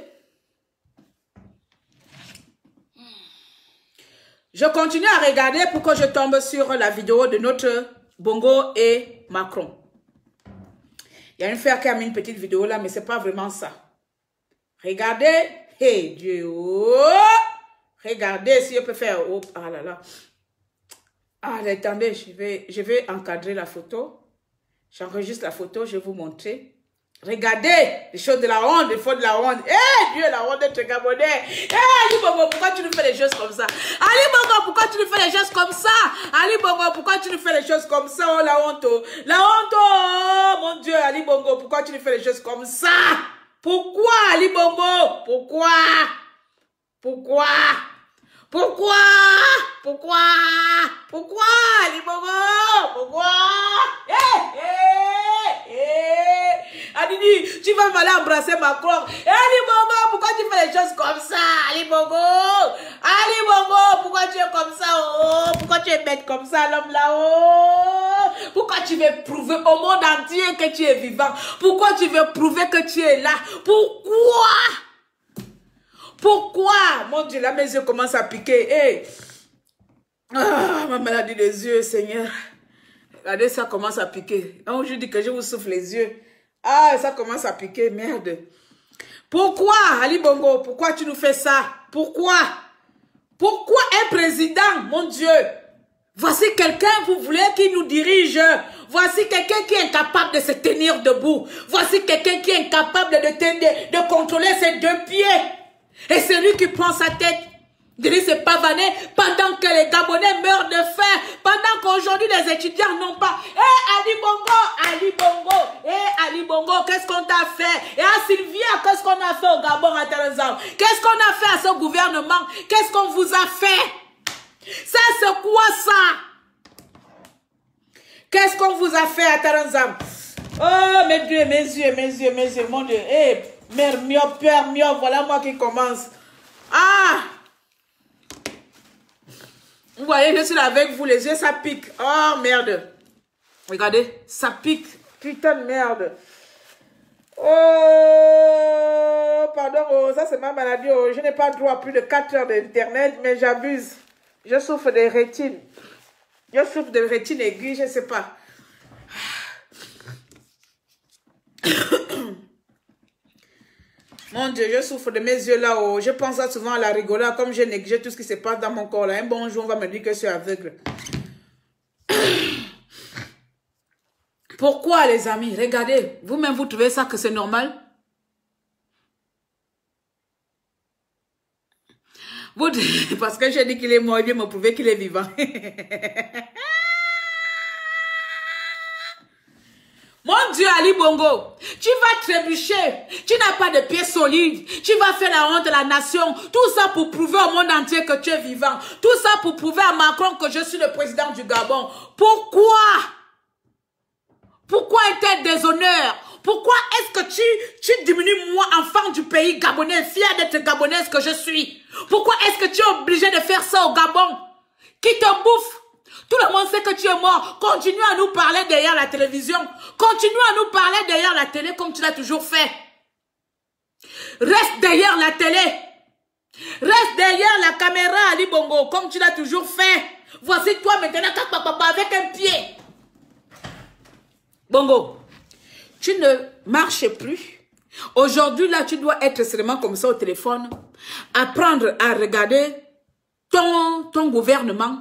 Je continue à regarder pour que je tombe sur la vidéo de notre Bongo et Macron. Il y a une frère qui a mis une petite vidéo là, mais ce n'est pas vraiment ça. Regardez. Hey Dieu. Oh. Regardez si je peux faire. Oh, ah là là. Ah, attendez, je vais encadrer la photo. J'enregistre la photo, je vais vous montrer. Regardez les choses de la honte, les fautes de la honte. Eh, Dieu, la honte d'être Gabonais. Eh, Ali Bongo, pourquoi tu nous fais des choses comme ça? Ali Bongo, pourquoi tu nous fais des choses comme ça? Ali Bongo, pourquoi tu nous fais des choses comme ça? Oh, la honte. La honte, oh, mon Dieu, Ali Bongo, pourquoi tu nous fais des choses comme ça? Pourquoi, Ali Bongo? Pourquoi? Pourquoi? Pourquoi? Pourquoi? Pourquoi, Ali Bongo? Pourquoi? Adini, tu vas m'aller embrasser Macron. Ali Bongo, pourquoi tu fais les choses comme ça? Ali Bongo? Ali Bongo, pourquoi tu es comme ça? Oh, pourquoi tu es bête comme ça, l'homme là-haut? Pourquoi tu veux prouver au monde entier que tu es vivant? Pourquoi tu veux prouver que tu es là? Pourquoi? Pourquoi? Mon Dieu, là, mes yeux commencent à piquer. Hey. Ah, ma maladie des yeux, Seigneur. Regardez, ça commence à piquer. Donc, je dis que je vous souffle les yeux. Ah, ça commence à piquer, merde. Pourquoi, Ali Bongo? Pourquoi tu nous fais ça? Pourquoi? Pourquoi un président, mon Dieu, Voici quelqu'un, vous voulez, qui nous dirige. Voici quelqu'un qui est incapable de se tenir debout. Voici quelqu'un qui est incapable de contrôler ses deux pieds. Et c'est lui qui prend sa tête. De lui se pavaner pendant que les Gabonais meurent de faim. Pendant qu'aujourd'hui les étudiants n'ont pas. Ali Bongo, Ali Bongo, qu'est-ce qu'on t'a fait? Et à Sylvia, qu'est-ce qu'on a fait au Gabon à Taranzam? Qu'est-ce qu'on a fait à ce gouvernement? Qu'est-ce qu'on vous a fait? Ça, c'est quoi ça? Qu'est-ce qu'on vous a fait à Taranzam? Oh, mes Dieu, mes yeux, mon Dieu. Mère miope, père miope, voilà moi qui commence. Ah! Vous voyez, je suis là avec vous, les yeux, ça pique. Oh, merde. Regardez, ça pique. Putain de merde. Oh, pardon, oh, ça c'est ma maladie. Oh, je n'ai pas droit à plus de 4 heures d'internet, mais j'abuse. Je souffre de rétine. Je souffre de rétine aiguë, je ne sais pas. Mon Dieu, je souffre de mes yeux là-haut. Je pense souvent à la rigolade, comme je néglige tout ce qui se passe dans mon corps là. Un bon jour, on va me dire que je suis aveugle. Pourquoi, les amis? Regardez, vous-même, vous trouvez ça que c'est normal? Parce que j'ai dit qu'il est mort, il vient me prouver qu'il est vivant. Mon Dieu, Ali Bongo, tu vas trébucher, tu n'as pas de pieds solides, tu vas faire la honte de la nation, tout ça pour prouver au monde entier que tu es vivant, tout ça pour prouver à Macron que je suis le président du Gabon. Pourquoi? Pourquoi un tel déshonneur? Pourquoi est-ce que tu diminues moi, enfant du pays gabonais, fier d'être gabonaise que je suis? Pourquoi est-ce que tu es obligé de faire ça au Gabon? Qui te bouffe? Tout le monde sait que tu es mort. Continue à nous parler derrière la télévision. Continue à nous parler derrière la télé comme tu l'as toujours fait. Reste derrière la télé. Reste derrière la caméra, Ali Bongo, comme tu l'as toujours fait. Voici toi maintenant avec un pied. Bongo, tu ne marches plus. Aujourd'hui, là, tu dois être seulement comme ça au téléphone. Apprendre à regarder ton gouvernement,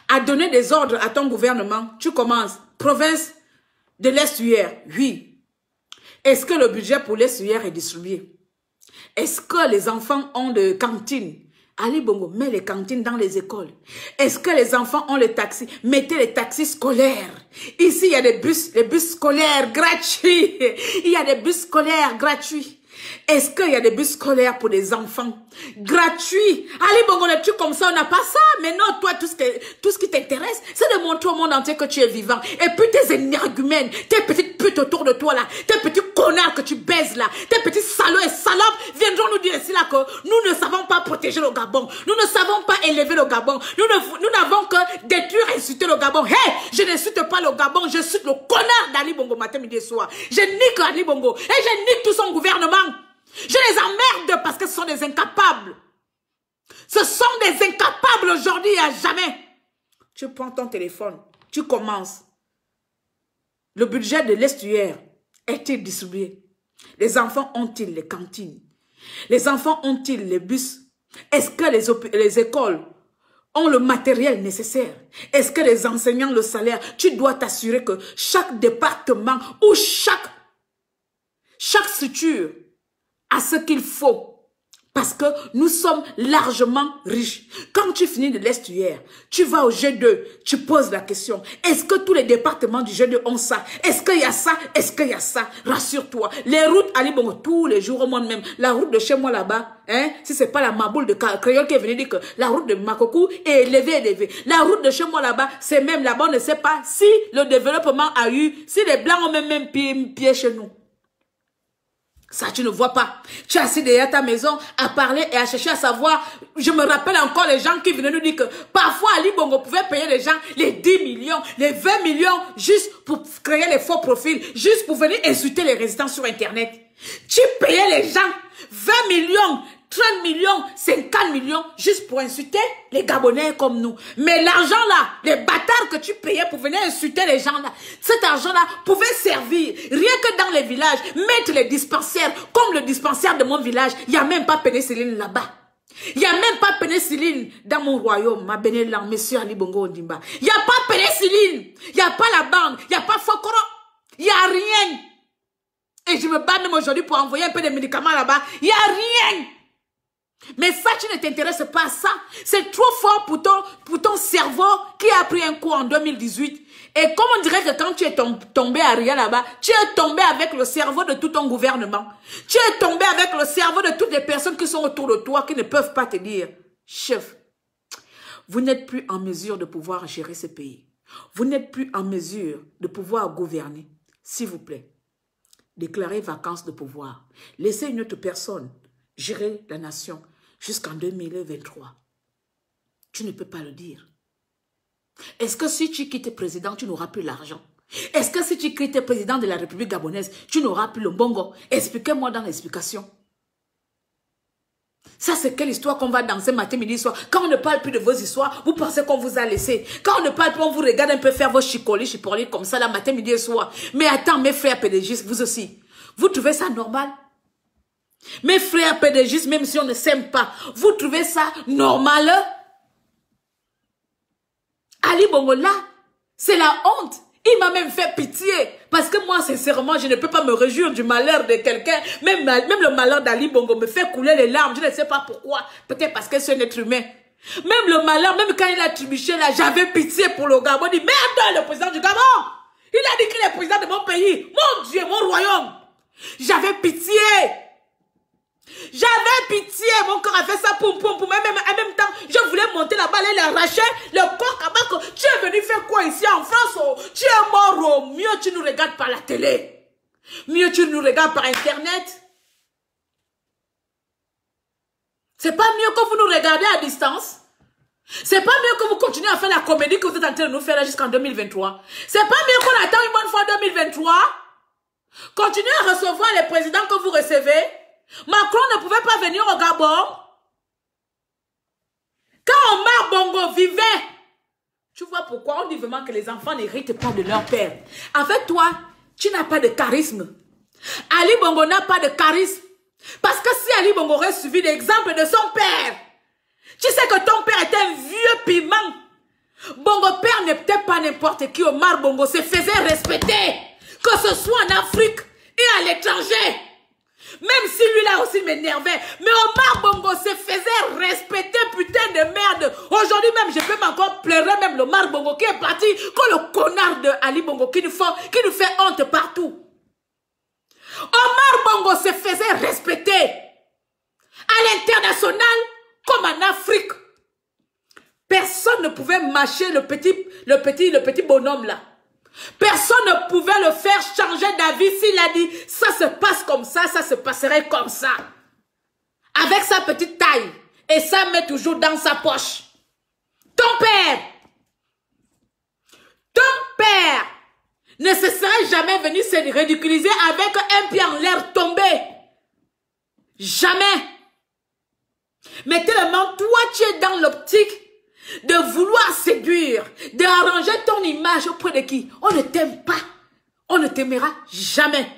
à donner des ordres à ton gouvernement. Tu commences. Province de l'Estuaire, oui. Est-ce que le budget pour l'Estuaire est distribué? Est-ce que les enfants ont de cantines? Ali Bongo, mets les cantines dans les écoles. Est-ce que les enfants ont les taxis? Mettez les taxis scolaires. Ici, il y a les bus scolaires gratuits. Il y a des bus scolaires gratuits. Est-ce qu'il y a des bus scolaires pour des enfants gratuits? Ali Bongo, les trucs comme ça, on n'a pas ça. Mais non, toi, tout ce qui t'intéresse, c'est de montrer au monde entier que tu es vivant. Et puis tes énergumènes, tes petites putes autour de toi là, tes petits connards que tu baises là, tes petits salauds et salopes viendront nous dire ici là que nous ne savons pas protéger le Gabon. Nous ne savons pas élever le Gabon. Nous n'avons que détruire et insulter le Gabon. Hey, je n'insulte pas le Gabon, je suis le connard d'Ali Bongo matin, midi et soir. Je nique Ali Bongo et je nique tout son gouvernement. Je les emmerde parce que ce sont des incapables. Ce sont des incapables aujourd'hui et à jamais. Tu prends ton téléphone, tu commences. Le budget de l'Estuaire est-il distribué? Les enfants ont-ils les cantines? Les enfants ont-ils les bus? Est-ce que les écoles ont le matériel nécessaire? Est-ce que les enseignants le salaire? Tu dois t'assurer que chaque département ou chaque structure à ce qu'il faut. Parce que nous sommes largement riches. Quand tu finis de l'Estuaire, tu vas au G2, tu poses la question. Est-ce que tous les départements du G2 ont ça? Est-ce qu'il y a ça? Est-ce qu'il y a ça? Rassure-toi. Les routes, Ali Bongo, tous les jours au monde même. La route de chez moi là-bas, hein, si c'est pas la maboule de créole qui est venue dire que la route de Makokou est élevée. La route de chez moi là-bas, c'est même là-bas, on ne sait pas si le développement a eu, si les Blancs ont même pied chez nous. Ça, tu ne vois pas. Tu es assis derrière ta maison à parler et à chercher à savoir. Je me rappelle encore les gens qui venaient nous dire que parfois Ali Bongo pouvait payer les gens les 10 millions, les 20 millions juste pour créer les faux profils, juste pour venir insulter les résidents sur Internet. Tu payais les gens 20 millions, 30 millions, 50 millions juste pour insulter les Gabonais comme nous. Mais l'argent là, les bâtards que tu payais pour venir insulter les gens là, cet argent là pouvait servir rien que dans les villages, mettre les dispensaires comme le dispensaire de mon village. Il n'y a même pas pénicilline là-bas. Il n'y a même pas pénicilline dans mon royaume, ma bénélan, monsieur Ali Bongo Ondimba. Il n'y a pas pénicilline, il n'y a pas la bande, il n'y a pas Fokoro, il n'y a rien. Et je me bats même aujourd'hui pour envoyer un peu de médicaments là-bas, il n'y a rien. Mais ça, tu ne t'intéresses pas à ça. C'est trop fort pour ton cerveau qui a pris un coup en 2018. Et comme on dirait que quand tu es tombé à rien là-bas, tu es tombé avec le cerveau de tout ton gouvernement. Tu es tombé avec le cerveau de toutes les personnes qui sont autour de toi, qui ne peuvent pas te dire, chef, vous n'êtes plus en mesure de pouvoir gérer ce pays. Vous n'êtes plus en mesure de pouvoir gouverner. S'il vous plaît, déclarez vacances de pouvoir. Laissez une autre personne gérer la nation jusqu'en 2023. Tu ne peux pas le dire. Est-ce que si tu quittes président, tu n'auras plus l'argent? Est-ce que si tu quittes président de la République gabonaise, tu n'auras plus le bongo? Expliquez-moi dans l'explication. Ça, c'est quelle histoire qu'on va danser matin, midi, soir? Quand on ne parle plus de vos histoires, vous pensez qu'on vous a laissé. Quand on ne parle plus, on vous regarde un peu faire vos chicolis comme ça, là, matin, midi et soir. Mais attends, mes frères pédégistes, vous aussi, vous trouvez ça normal? Mes frères pédégistes, même si on ne s'aime pas, vous trouvez ça normal? Ali Bongo là, c'est la honte. Il m'a même fait pitié. Parce que moi, sincèrement, je ne peux pas me réjouir du malheur de quelqu'un. Même le malheur d'Ali Bongo me fait couler les larmes. Je ne sais pas pourquoi. Peut-être parce que c'est un être humain. Même le malheur, même quand il a trébuché là, j'avais pitié pour le Gabon. Il dit, merde, le président du Gabon. Il a dit qu'il est président de mon pays. Mon Dieu, mon royaume. J'avais pitié. J'avais pitié, mon corps a fait ça poum poum poum. En même temps, je voulais monter là-bas, aller l'arracher. Le corps Kabako, tu es venu faire quoi ici en France? Oh? Tu es mort, oh. Mieux tu nous regardes par la télé. Mieux tu nous regardes par Internet. C'est pas mieux que vous nous regardez à distance? C'est pas mieux que vous continuez à faire la comédie que vous êtes en train de nous faire là jusqu'en 2023? C'est pas mieux qu'on attend une bonne fois 2023? Continuez à recevoir les présidents que vous recevez. Macron ne pouvait pas venir au Gabon. Quand Omar Bongo vivait, tu vois pourquoi on dit vraiment que les enfants n'héritent pas de leur père. En fait, toi, tu n'as pas de charisme. Ali Bongo n'a pas de charisme. Parce que si Ali Bongo aurait suivi l'exemple de son père, tu sais que ton père était un vieux piment. Bongo père n'était pas n'importe qui. Omar Bongo se faisait respecter. Que ce soit en Afrique et à l'étranger. Même si lui là aussi m'énervait. Mais Omar Bongo se faisait respecter, putain de merde. Aujourd'hui même, je peux encore pleurer même l'Omar Bongo qui est parti comme le connard de Ali Bongo qui nous fait honte partout. Omar Bongo se faisait respecter à l'international comme en Afrique. Personne ne pouvait mâcher le petit bonhomme là. Personne ne pouvait le faire changer d'avis s'il a dit ça se passe comme ça se passerait comme ça. Avec sa petite taille et ça met toujours dans sa poche. Ton père ne se serait jamais venu se ridiculiser avec un pied en l'air tombé. Jamais. Mais tellement toi tu es dans l'optique de vouloir séduire, d'arranger ton image auprès de qui? On ne t'aime pas. On ne t'aimera jamais.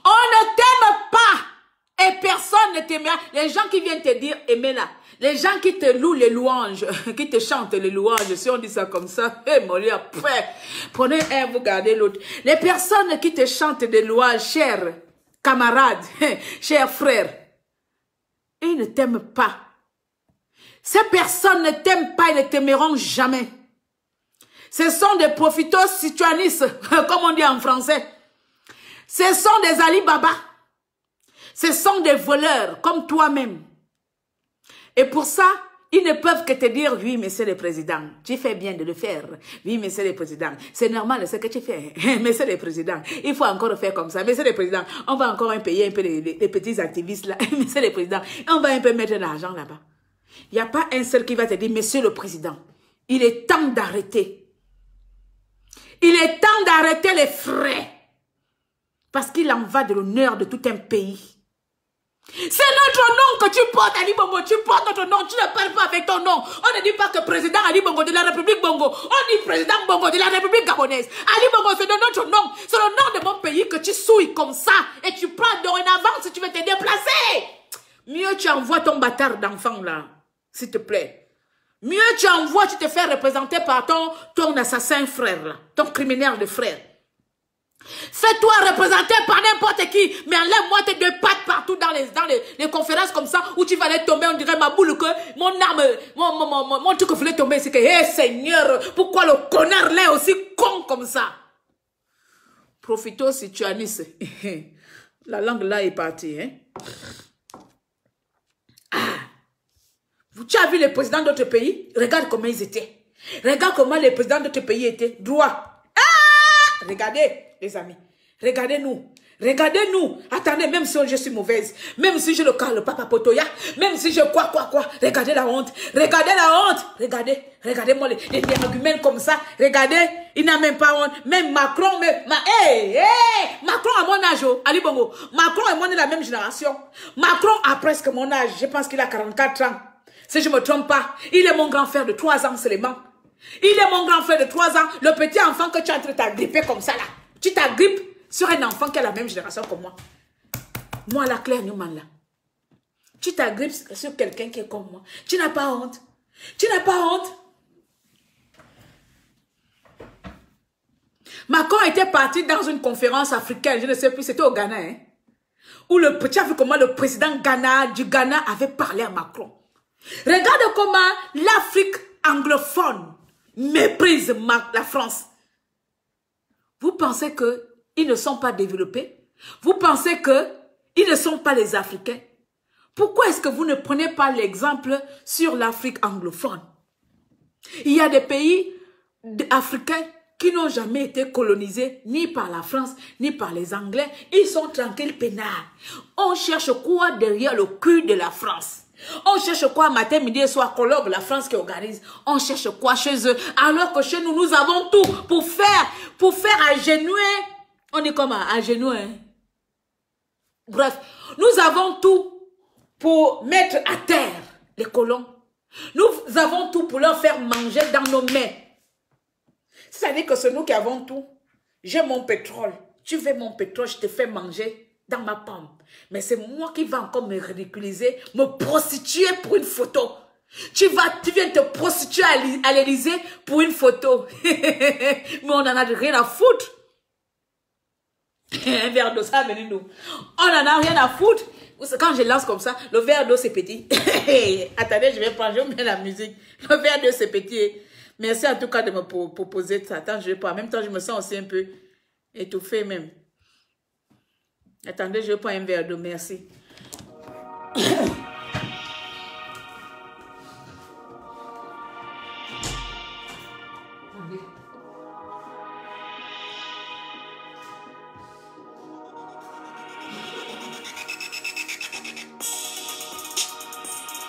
On ne t'aime pas. Et personne ne t'aimera. Les gens qui viennent te dire, aimez-la. Les gens qui te louent les louanges, qui te chantent les louanges, si on dit ça comme ça, mon Dieu, après, prenez un, vous gardez l'autre. Les personnes qui te chantent des louanges, chers camarades, chers frères, ils ne t'aiment pas. Ces personnes ne t'aiment pas et ne t'aimeront jamais. Ce sont des profitos situanistes, comme on dit en français. Ce sont des Ali Baba. Ce sont des voleurs, comme toi-même. Et pour ça, ils ne peuvent que te dire, oui, monsieur le président, tu fais bien de le faire. Oui, monsieur le président, c'est normal ce que tu fais. Monsieur le président, il faut encore faire comme ça. Monsieur le président, on va encore payer un peu les petits activistes là. Monsieur le président, on va un peu mettre de l'argent là-bas. Il n'y a pas un seul qui va te dire, monsieur le président, il est temps d'arrêter. Il est temps d'arrêter les frais. Parce qu'il en va de l'honneur de tout un pays. C'est notre nom que tu portes, Ali Bongo. Tu portes notre nom. Tu ne parles pas avec ton nom. On ne dit pas que président Ali Bongo de la République Bongo. On dit président Bongo de la République gabonaise. Ali Bongo, c'est de notre nom. C'est le nom de mon pays que tu souilles comme ça. Et tu prends dorénavant si tu veux te déplacer. Mieux tu envoies ton bâtard d'enfant là, s'il te plaît. Mieux tu envoies, tu te fais représenter par ton assassin frère là, ton criminel de frère. Fais-toi représenter par n'importe qui, mais enlève-moi tes deux pattes partout dans les conférences comme ça, où tu vas aller tomber, on dirait ma boule que mon arme, mon truc que voulait tomber, c'est que, hé Seigneur, pourquoi le connard là est aussi con comme ça? Profito si tu as Nice. La langue là est partie, hein. Tu as vu les présidents d'autres pays? Regarde comment ils étaient. Regarde comment les présidents d'autres pays étaient. Droit. Ah! Regardez, les amis. Regardez-nous. Regardez-nous. Attendez, même si je suis mauvaise, même si je le papa Potoya, même si je quoi. Regardez la honte. Regardez la honte. Regardez-moi les arguments comme ça. Regardez, il n'a même pas honte. Même Macron, Macron à mon âge, Ali Bongo. Macron et moi, on est la même génération. Macron a presque mon âge. Je pense qu'il a 44 ans. Si je ne me trompe pas, il est mon grand frère de 3 ans seulement. Il est mon grand frère de 3 ans. Le petit enfant que tu es en train de t'agripper comme ça là. Tu t'agrippes sur un enfant qui a la même génération que moi. Moi, la Claire Newman là. Tu t'agrippes sur quelqu'un qui est comme moi. Tu n'as pas honte. Tu n'as pas honte. Macron était parti dans une conférence africaine. Je ne sais plus, c'était au Ghana. Hein, où tu as vu comment le président du Ghana avait parlé à Macron. Regarde comment l'Afrique anglophone méprise la France. Vous pensez qu'ils ne sont pas développés? Vous pensez qu'ils ne sont pas les Africains? Pourquoi est-ce que vous ne prenez pas l'exemple sur l'Afrique anglophone? Il y a des pays africains qui n'ont jamais été colonisés ni par la France, ni par les Anglais. Ils sont tranquilles, peinards. On cherche quoi derrière le cul de la France? On cherche quoi matin, midi et soir, colloque, la France qui organise. On cherche quoi chez eux? Alors que chez nous, nous avons tout pour faire agenouer. On est comme agenouer. Hein? Bref, nous avons tout pour mettre à terre les colons. Nous avons tout pour leur faire manger dans nos mains. C'est-à-dire que c'est nous qui avons tout. J'ai mon pétrole. Tu veux mon pétrole, je te fais manger dans ma pomme. Mais c'est moi qui va encore me ridiculiser, me prostituer pour une photo. Tu viens te prostituer à l'Élysée pour une photo. Mais on n'en a rien à foutre. Un verre d'eau, ça venez nous. On n'en a rien à foutre. Quand je lance comme ça, le verre d'eau c'est petit. Attendez, je vais prendre, je mets la musique. Le verre d'eau c'est petit. Merci en tout cas de me proposer ça. Attends, je vais pas. En même temps, je me sens aussi un peu étouffée même. Attendez, je prends un verre d'eau, merci.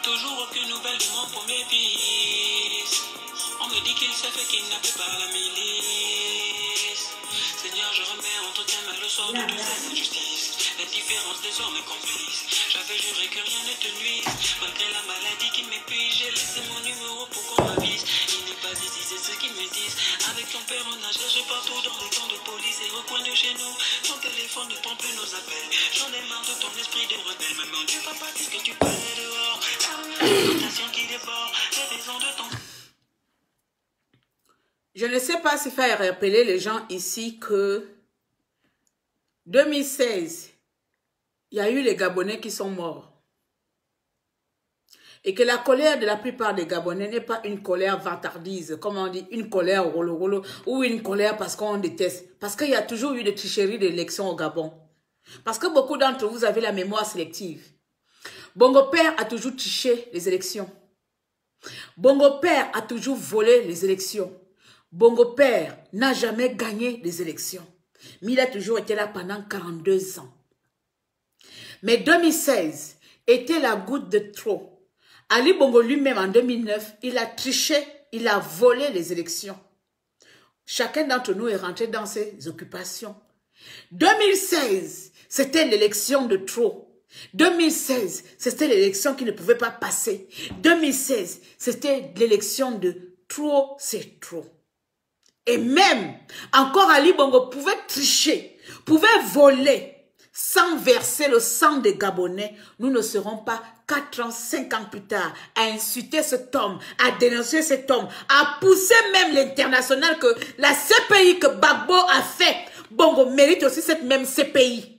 Toujours aucune nouvelle de mon premier fils. On me dit qu'il s'est fait kidnapper par la milice. Seigneur, je remets entre tes mains le sort de toute cette injustice. La différence des hommes est complice. J'avais juré que rien ne te nuise. Malgré la maladie qui m'épuise, j'ai laissé mon numéro pour qu'on m'avise. Il n'est pas ici, c'est ce qu'ils me disent. Avec ton père, on a cherché partout dans les camps de police et au coin de chez nous. Ton téléphone ne prend plus nos appels. J'en ai marre de ton esprit de rebelle. Même mon Dieu, papa, qu'est-ce que tu parlais dehors? Qui déborde, les raisons de ton... Je ne sais pas s'il faut rappeler les gens ici que 2016, il y a eu les Gabonais qui sont morts. Et que la colère de la plupart des Gabonais n'est pas une colère vantardise, comme on dit, une colère rolo ou une colère parce qu'on déteste. Parce qu'il y a toujours eu des tricheries d'élections au Gabon. Parce que beaucoup d'entre vous avez la mémoire sélective. Bongo Père a toujours triché les élections. Bongo Père a toujours volé les élections. Bongo Père n'a jamais gagné les élections. Mais il a toujours été là pendant 42 ans. Mais 2016 était la goutte de trop. Ali Bongo lui-même en 2009, il a triché, il a volé les élections. Chacun d'entre nous est rentré dans ses occupations. 2016, c'était l'élection de trop. 2016, c'était l'élection qui ne pouvait pas passer. 2016, c'était l'élection de trop, c'est trop. Et même, encore Ali Bongo pouvait tricher, pouvait voler. sans verser le sang des Gabonais, nous ne serons pas 4 ans, 5 ans plus tard à insulter cet homme, à dénoncer cet homme, à pousser même l'international que la CPI que Gbagbo a fait, Bongo mérite aussi cette même CPI.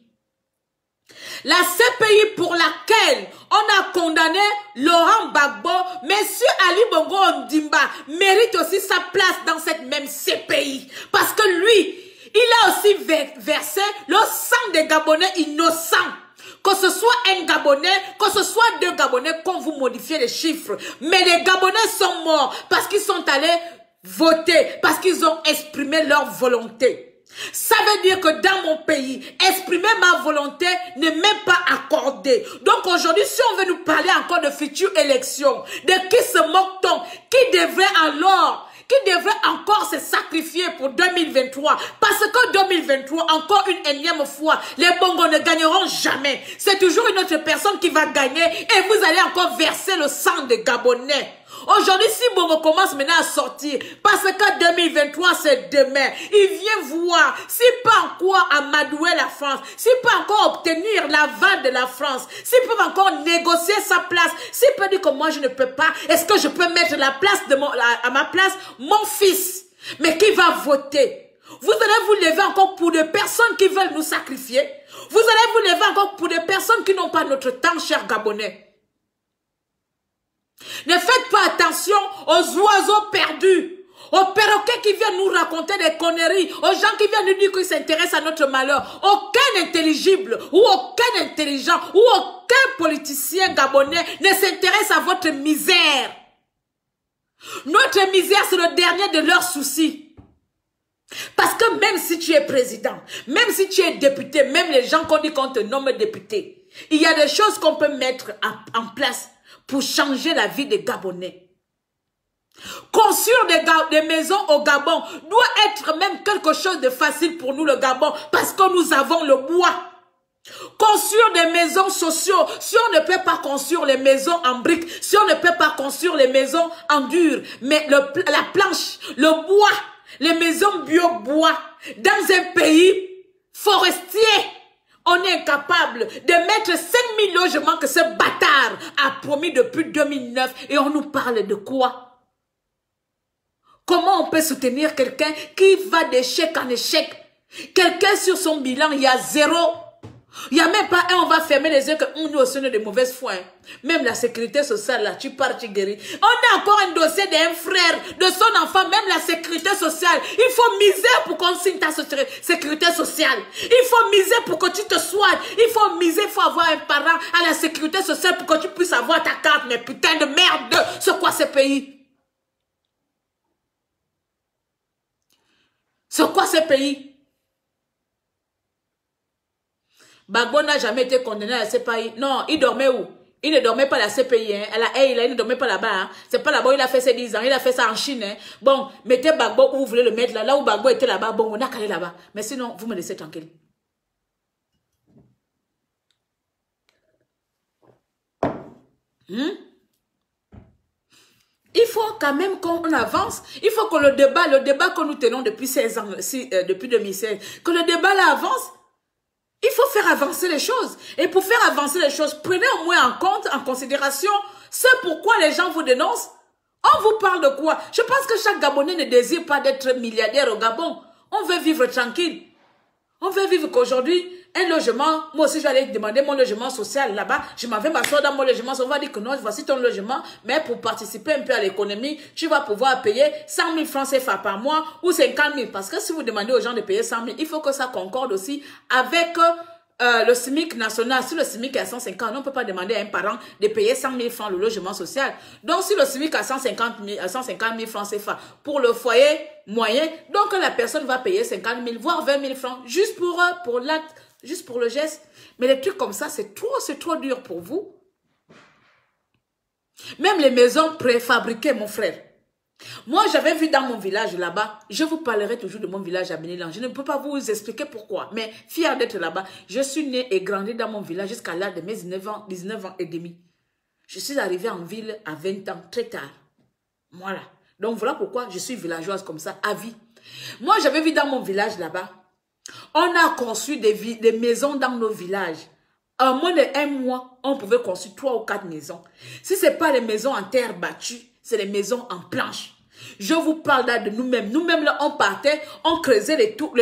La CPI pour laquelle on a condamné Laurent Gbagbo, Monsieur Ali Bongo Ondimba mérite aussi sa place dans cette même CPI. Parce que lui, il a aussi versé le sang des Gabonais innocents. Que ce soit un Gabonais, que ce soit 2 Gabonais, quand vous modifiez les chiffres. Mais les Gabonais sont morts parce qu'ils sont allés voter, parce qu'ils ont exprimé leur volonté. Ça veut dire que dans mon pays, exprimer ma volonté n'est même pas accordé. Donc aujourd'hui, si on veut nous parler encore de futures élections, de qui se moque-t-on, qui devrait encore se sacrifier pour 2023. Parce que 2023, encore une énième fois, les Bongos ne gagneront jamais. C'est toujours une autre personne qui va gagner et vous allez encore verser le sang des Gabonais. Aujourd'hui, si Bongo commence maintenant à sortir, parce que 2023, c'est demain, il vient voir s'il peut encore amadouer la France, s'il peut encore obtenir l'aval de la France, s'il peut encore négocier sa place, s'il peut dire que moi, je ne peux pas, est-ce que je peux mettre la place à ma place mon fils, mais qui va voter? Vous allez vous lever encore pour des personnes qui veulent nous sacrifier. Vous allez vous lever encore pour des personnes qui n'ont pas notre temps, chers Gabonais. Ne faites pas attention aux oiseaux perdus, aux perroquets qui viennent nous raconter des conneries, aux gens qui viennent nous dire qu'ils s'intéressent à notre malheur. Aucun intelligible ou aucun intelligent ou aucun politicien gabonais ne s'intéresse à votre misère. Notre misère, c'est le dernier de leurs soucis. Parce que même si tu es président, même si tu es député, même les gens qu'on dit qu'on te nomme député, il y a des choses qu'on peut mettre en place pour changer la vie des Gabonais. Construire des maisons au Gabon doit être même quelque chose de facile pour nous, le Gabon, parce que nous avons le bois. Construire des maisons sociaux, si on ne peut pas construire les maisons en briques, si on ne peut pas construire les maisons en dur, mais la planche, le bois, les maisons bio-bois, dans un pays forestier, on est incapable de mettre 5000 logements que ce bâtard a promis depuis 2009 et on nous parle de quoi? Comment on peut soutenir quelqu'un qui va d'échec en échec? Quelqu'un sur son bilan, il y a 0. Il n'y a même pas un, on va fermer les yeux que nous aussi on est de mauvaise foi. Hein. Même la sécurité sociale, là, tu pars, tu guéris. On a encore un dossier d'un frère, de son enfant, même la sécurité sociale. Il faut miser pour qu'on signe ta sécurité sociale. Il faut miser pour que tu te soignes. Il faut miser, il faut avoir un parent à la sécurité sociale pour que tu puisses avoir ta carte. Mais putain de merde, c'est quoi ce pays? C'est quoi ce pays? Gbagbo n'a jamais été condamné à la CPI. Non, il dormait où? Il ne dormait pas à la CPI. Hein. Il ne dormait pas là-bas. Hein. C'est pas là-bas où il a fait ses 10 ans. Il a fait ça en Chine. Hein. Bon, mettez Gbagbo où vous voulez le mettre là. Là où Gbagbo était là-bas, bon, on a calé là-bas. Mais sinon, vous me laissez tranquille. Il faut quand même qu'on avance. Il faut que le débat que nous tenons depuis 16 ans, depuis 2016, que le débat là avance. Il faut faire avancer les choses. Et pour faire avancer les choses, prenez au moins en considération ce pourquoi les gens vous dénoncent. On vous parle de quoi? Je pense que chaque Gabonais ne désire pas d'être milliardaire au Gabon. On veut vivre tranquille. On veut vivre qu'aujourd'hui, un logement, moi aussi je vais aller demander mon logement social là-bas. Je m'en vais m'asseoir dans mon logement. On va dire que non, voici ton logement. Mais pour participer un peu à l'économie, tu vas pouvoir payer 100 000 francs CFA par mois ou 50 000. Parce que si vous demandez aux gens de payer 100 000, il faut que ça concorde aussi avec le SMIC national. Si le SMIC est à 150, on ne peut pas demander à un parent de payer 100 000 francs le logement social. Donc si le SMIC est à 150 000 francs CFA pour le foyer moyen, donc la personne va payer 50 000 voire 20 000 francs juste pour l'acte. Juste pour le geste. Mais les trucs comme ça, c'est trop dur pour vous. Même les maisons préfabriquées, mon frère. Moi, j'avais vu dans mon village là-bas, je vous parlerai toujours de mon village à Bénélan. Je ne peux pas vous expliquer pourquoi, mais fière d'être là-bas. Je suis née et grandie dans mon village jusqu'à l'âge de mes 19 ans et demi. Je suis arrivée en ville à 20 ans, très tard. Voilà. Donc voilà pourquoi je suis villageoise comme ça, à vie. Moi, j'avais vu dans mon village là-bas, On a construit des maisons dans nos villages. En moins d'1 mois, on pouvait construire 3 ou 4 maisons. Si ce n'est pas les maisons en terre battue, c'est les maisons en planche. Je vous parle là de nous-mêmes. Nous-mêmes, là, on partait, on creusait les trous,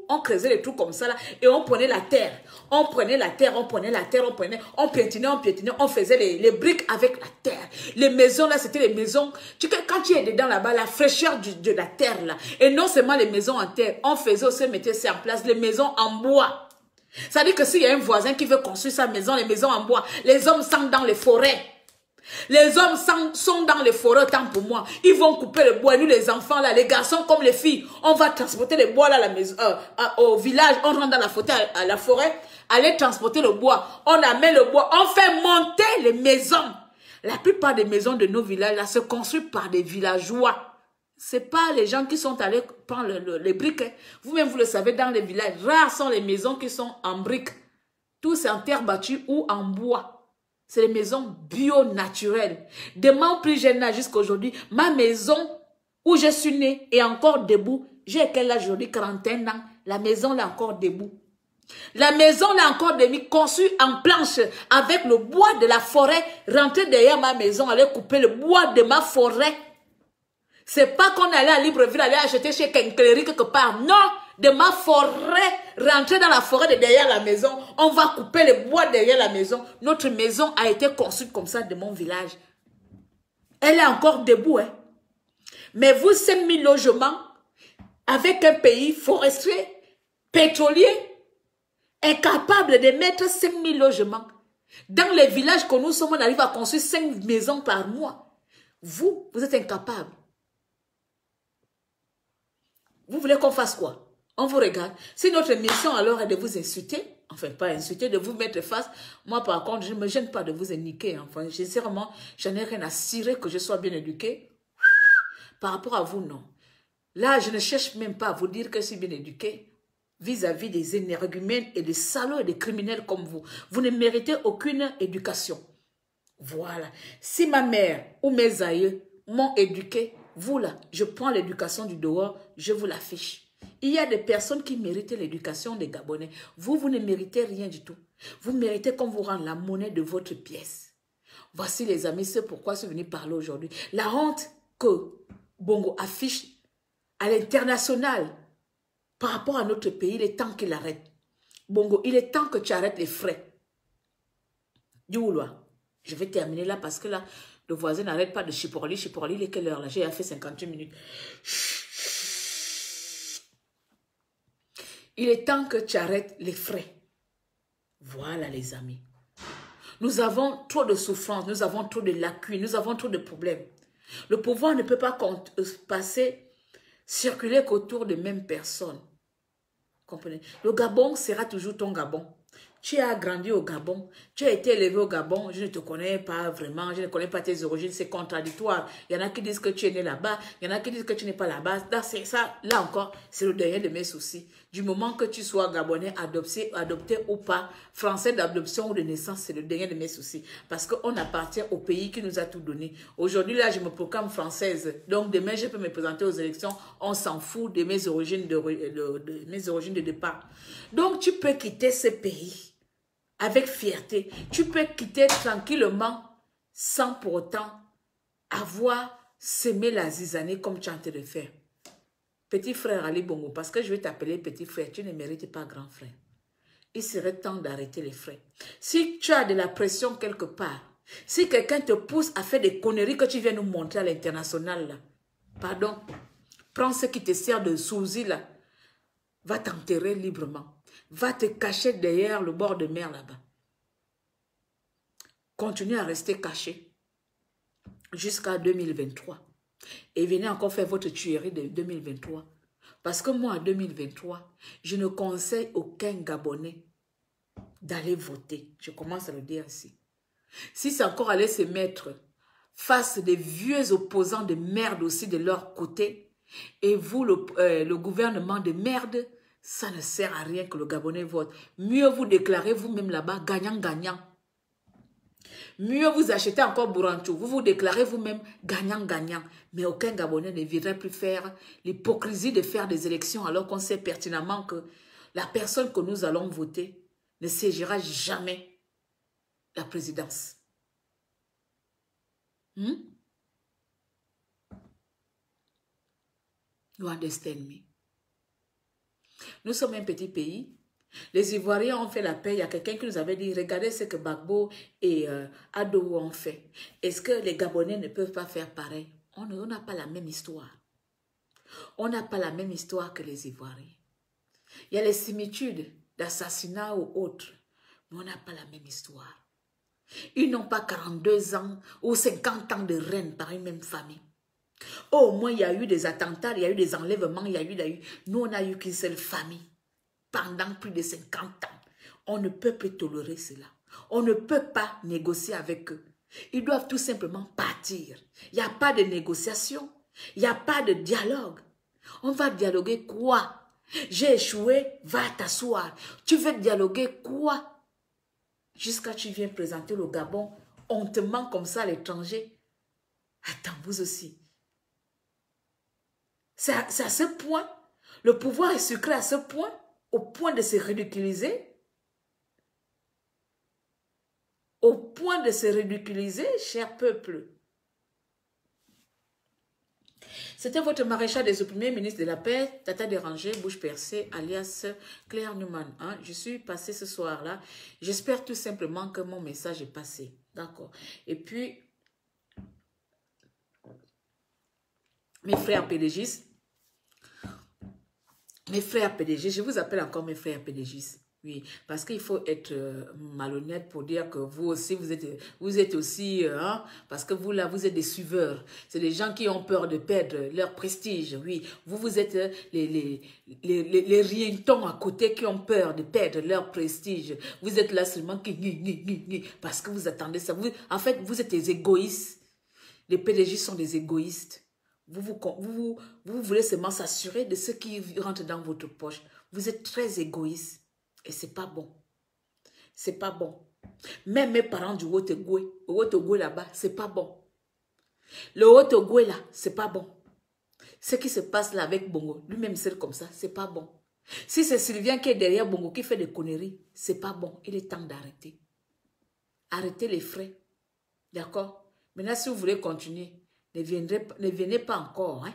on creusait les trous comme ça, là, et on prenait la terre. On prenait la terre, on piétinait, on faisait les briques avec la terre. Les maisons, là, c'était les maisons. Quand tu es dedans, là-bas, la fraîcheur de la terre, là, et non seulement les maisons en terre, on faisait aussi, mettait ça en place, les maisons en bois. Ça veut dire que s'il y a un voisin qui veut construire sa maison, les maisons en bois, les hommes sont dans les forêts. Les hommes sont dans les forêts, tant pour moi. Ils vont couper le bois. Nous, les enfants, là, les garçons comme les filles, on va transporter les bois là, à la maison, au village. On rentre dans la forêt, aller transporter le bois. On amène le bois. On fait monter les maisons. La plupart des maisons de nos villages là, se construisent par des villageois. Ce n'est pas les gens qui sont allés prendre les briques. Hein. Vous-même, vous le savez, dans les villages, rares sont les maisons qui sont en briques. Tout c'est en terre battue ou en bois. C'est les maisons bio-naturelles. De mon plus jeune âge jusqu'à aujourd'hui, ma maison où je suis née est encore debout. J'ai quel âge aujourd'hui? 41 ans. La maison là encore debout. La maison là encore debout, conçue en planche avec le bois de la forêt. Rentrer derrière ma maison, aller couper le bois de ma forêt. C'est pas qu'on allait à Libreville, aller acheter chez Kenkleri quelque part. Non, de ma forêt, rentrer dans la forêt de derrière la maison. On va couper le bois derrière la maison. Notre maison a été construite comme ça de mon village. Elle est encore debout. Hein. Mais vous, 5000 logements, avec un pays forestier, pétrolier, incapable de mettre 5000 logements. Dans les villages que nous sommes, on arrive à construire 5 maisons par mois. Vous êtes incapable. Vous voulez qu'on fasse quoi? On vous regarde. Si notre mission alors est de vous insulter, enfin pas insulter, de vous mettre face, moi par contre, je ne me gêne pas de vous niquer. Enfin, sincèrement, je n'ai rien à cirer que je sois bien éduqué. Par rapport à vous, non. Là, je ne cherche même pas à vous dire que je suis bien éduqué vis-à-vis des énergumènes et des salauds et des criminels comme vous. Vous ne méritez aucune éducation. Voilà. Si ma mère ou mes aïeux m'ont éduqué, vous là, je prends l'éducation du dehors, je vous l'affiche. Il y a des personnes qui méritent l'éducation des Gabonais. Vous ne méritez rien du tout. Vous méritez qu'on vous rende la monnaie de votre pièce. Voici les amis, c'est pourquoi je suis venu parler aujourd'hui. La honte que Bongo affiche à l'international par rapport à notre pays, il est temps qu'il arrête. Bongo, il est temps que tu arrêtes les frais. Dioula, je vais terminer là parce que là, le voisin n'arrête pas de chiporler. Chiporler, il est quelle heure là? J'ai fait 58 minutes. Il est temps que tu arrêtes les frais. Voilà les amis. Nous avons trop de souffrance, nous avons trop de lacunes, nous avons trop de problèmes. Le pouvoir ne peut pas circuler qu'autour des mêmes personnes. Comprenez? Le Gabon sera toujours ton Gabon. Tu as grandi au Gabon, tu as été élevé au Gabon, je ne te connais pas vraiment, je ne connais pas tes origines, c'est contradictoire. Il y en a qui disent que tu es né là-bas, il y en a qui disent que tu n'es pas là-bas. Là encore, c'est le dernier de mes soucis. Du moment que tu sois Gabonais, adopté ou pas, français d'adoption ou de naissance, c'est le dernier de mes soucis. Parce qu'on appartient au pays qui nous a tout donné. Aujourd'hui, là, je me proclame française. Donc, demain, je peux me présenter aux élections. On s'en fout de mes origines de départ. Donc, tu peux quitter ce pays avec fierté. Tu peux quitter tranquillement sans pour autant avoir semé la zizanie comme tu es en train de faire. Petit frère Ali Bongo, parce que je vais t'appeler petit frère, tu ne mérites pas grand frère. Il serait temps d'arrêter les frères. Si tu as de la pression quelque part, si quelqu'un te pousse à faire des conneries que tu viens nous montrer à l'international, là, pardon, prends ce qui te sert de souci là, va t'enterrer librement. Va te cacher derrière le bord de mer là-bas. Continue à rester caché jusqu'à 2023. Et venez encore faire votre tuerie de 2023. Parce que moi, en 2023, je ne conseille aucun Gabonais d'aller voter. Je commence à le dire ici. Si c'est encore aller se mettre face des vieux opposants de merde aussi de leur côté, et vous, le gouvernement de merde, ça ne sert à rien que le Gabonais vote. Mieux vous déclarez vous-même là-bas gagnant-gagnant. Mieux vous achetez encore Bouranchou. Vous vous déclarez vous-même gagnant-gagnant. Mais aucun Gabonais ne viendrait plus faire l'hypocrisie de faire des élections alors qu'on sait pertinemment que la personne que nous allons voter ne siégera jamais la présidence. You understand me? Nous sommes un petit pays. Les Ivoiriens ont fait la paix. Il y a quelqu'un qui nous avait dit, regardez ce que Gbagbo et Addo ont fait. Est-ce que les Gabonais ne peuvent pas faire pareil? On n'a pas la même histoire. On n'a pas la même histoire que les Ivoiriens. Il y a les similitudes d'assassinat ou autres, mais on n'a pas la même histoire. Ils n'ont pas 42 ans ou 50 ans de règne par une même famille. Au moins, il y a eu des attentats, il y a eu des enlèvements, il y a eu... Nous, on n'a eu qu'une seule famille pendant plus de 50 ans. On ne peut plus tolérer cela. On ne peut pas négocier avec eux. Ils doivent tout simplement partir. Il n'y a pas de négociation. Il n'y a pas de dialogue. On va dialoguer quoi? J'ai échoué, va t'asseoir. Tu veux dialoguer quoi? Jusqu'à tu viens présenter le Gabon hontement comme ça à l'étranger. Attends, vous aussi. C'est à ce point. Le pouvoir est sucré à ce point, au point de se ridiculiser. Au point de se ridiculiser, cher peuple. C'était votre maréchal des opprimés, ministre de la paix, Tata Dérangé, bouche percée, alias Claire Newman. Hein? Je suis passée ce soir-là. J'espère tout simplement que mon message est passé. D'accord. Et puis, mes frères pédégistes, je vous appelle encore mes frères pédégistes. Oui, parce qu'il faut être malhonnête pour dire que vous aussi, vous êtes aussi, hein, parce que vous là, vous êtes des suiveurs. C'est des gens qui ont peur de perdre leur prestige, oui. Vous êtes les rientons à côté qui ont peur de perdre leur prestige. Vous êtes là seulement parce que vous attendez ça. En fait, vous êtes des égoïstes. Les PDG sont des égoïstes. Vous voulez seulement s'assurer de ce qui rentre dans votre poche. Vous êtes très égoïste. Et c'est pas bon. C'est pas bon. Même mes parents du Haut-Ogooué là-bas, c'est pas bon. Le Haut-Ogooué là, c'est pas bon. Ce qui se passe là avec Bongo, lui-même c'est comme ça, c'est pas bon. Si c'est Sylvien qui est derrière Bongo qui fait des conneries, c'est pas bon. Il est temps d'arrêter. Arrêtez les frais. D'accord? Maintenant, si vous voulez continuer, ne venez pas encore. Hein?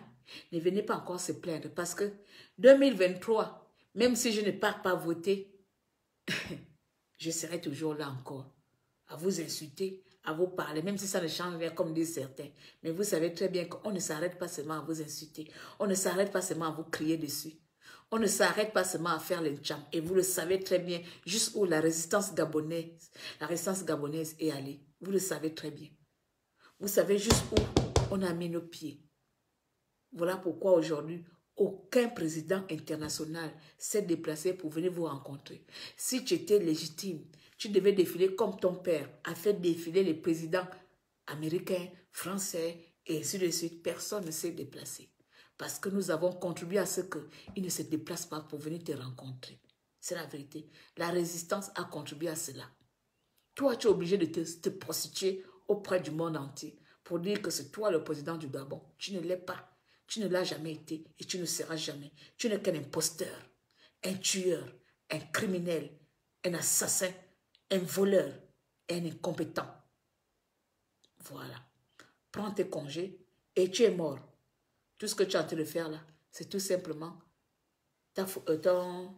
Ne venez pas encore se plaindre. Parce que 2023, même si je ne pars pas voter, je serai toujours là encore, à vous insulter, à vous parler, même si ça ne change rien comme disent certains. Mais vous savez très bien qu'on ne s'arrête pas seulement à vous insulter, on ne s'arrête pas seulement à vous crier dessus, on ne s'arrête pas seulement à faire les jams. Et vous le savez très bien, jusqu'où la résistance gabonaise est allée. Vous le savez très bien. Vous savez jusqu'où on a mis nos pieds. Voilà pourquoi aujourd'hui, aucun président international s'est déplacé pour venir vous rencontrer. Si tu étais légitime, tu devais défiler comme ton père a fait défiler les présidents américains, français et ainsi de suite. Personne ne s'est déplacé. Parce que nous avons contribué à ce qu'ils ne se déplacent pas pour venir te rencontrer. C'est la vérité. La résistance a contribué à cela. Toi, tu es obligé de te prostituer auprès du monde entier pour dire que c'est toi le président du Gabon. Tu ne l'es pas. Tu ne l'as jamais été et tu ne seras jamais. Tu n'es qu'un imposteur, un tueur, un criminel, un assassin, un voleur et un incompétent. Voilà. Prends tes congés et tu es mort. Tout ce que tu es en train de faire là, c'est tout simplement comment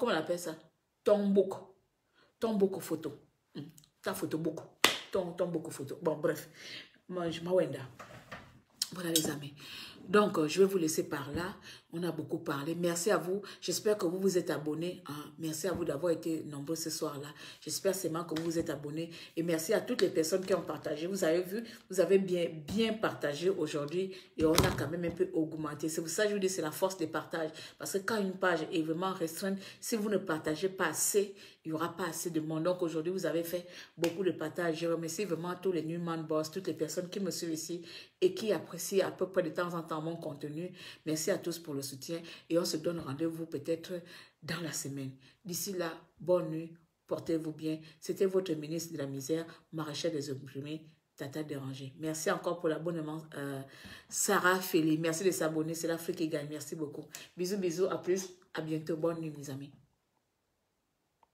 on appelle ça? Ton book photo. Ta photo book. Ton book photo. Bon, bref. Moi, je m'awenda. Voilà les amis. Donc, je vais vous laisser par là. On a beaucoup parlé. Merci à vous. J'espère que vous vous êtes abonnés. Hein. Merci à vous d'avoir été nombreux ce soir-là. J'espère seulement que vous vous êtes abonnés. Et merci à toutes les personnes qui ont partagé. Vous avez vu, vous avez bien partagé aujourd'hui. Et on a quand même un peu augmenté. C'est pour ça que je vous dis, c'est la force des partages. Parce que quand une page est vraiment restreinte, si vous ne partagez pas assez, il n'y aura pas assez de monde. Donc aujourd'hui, vous avez fait beaucoup de partages. Je remercie vraiment tous les Newman Boss, toutes les personnes qui me suivent ici et qui apprécient à peu près de temps en temps mon contenu. Merci à tous pour le soutien et on se donne rendez-vous peut-être dans la semaine. D'ici là, bonne nuit, portez-vous bien. C'était votre ministre de la misère, maréchal des opprimés, Tata dérangé. Merci encore pour l'abonnement. Sarah Félix, merci de s'abonner. C'est l'Afrique qui gagne. Merci beaucoup. Bisous, bisous. À plus. À bientôt. Bonne nuit, mes amis.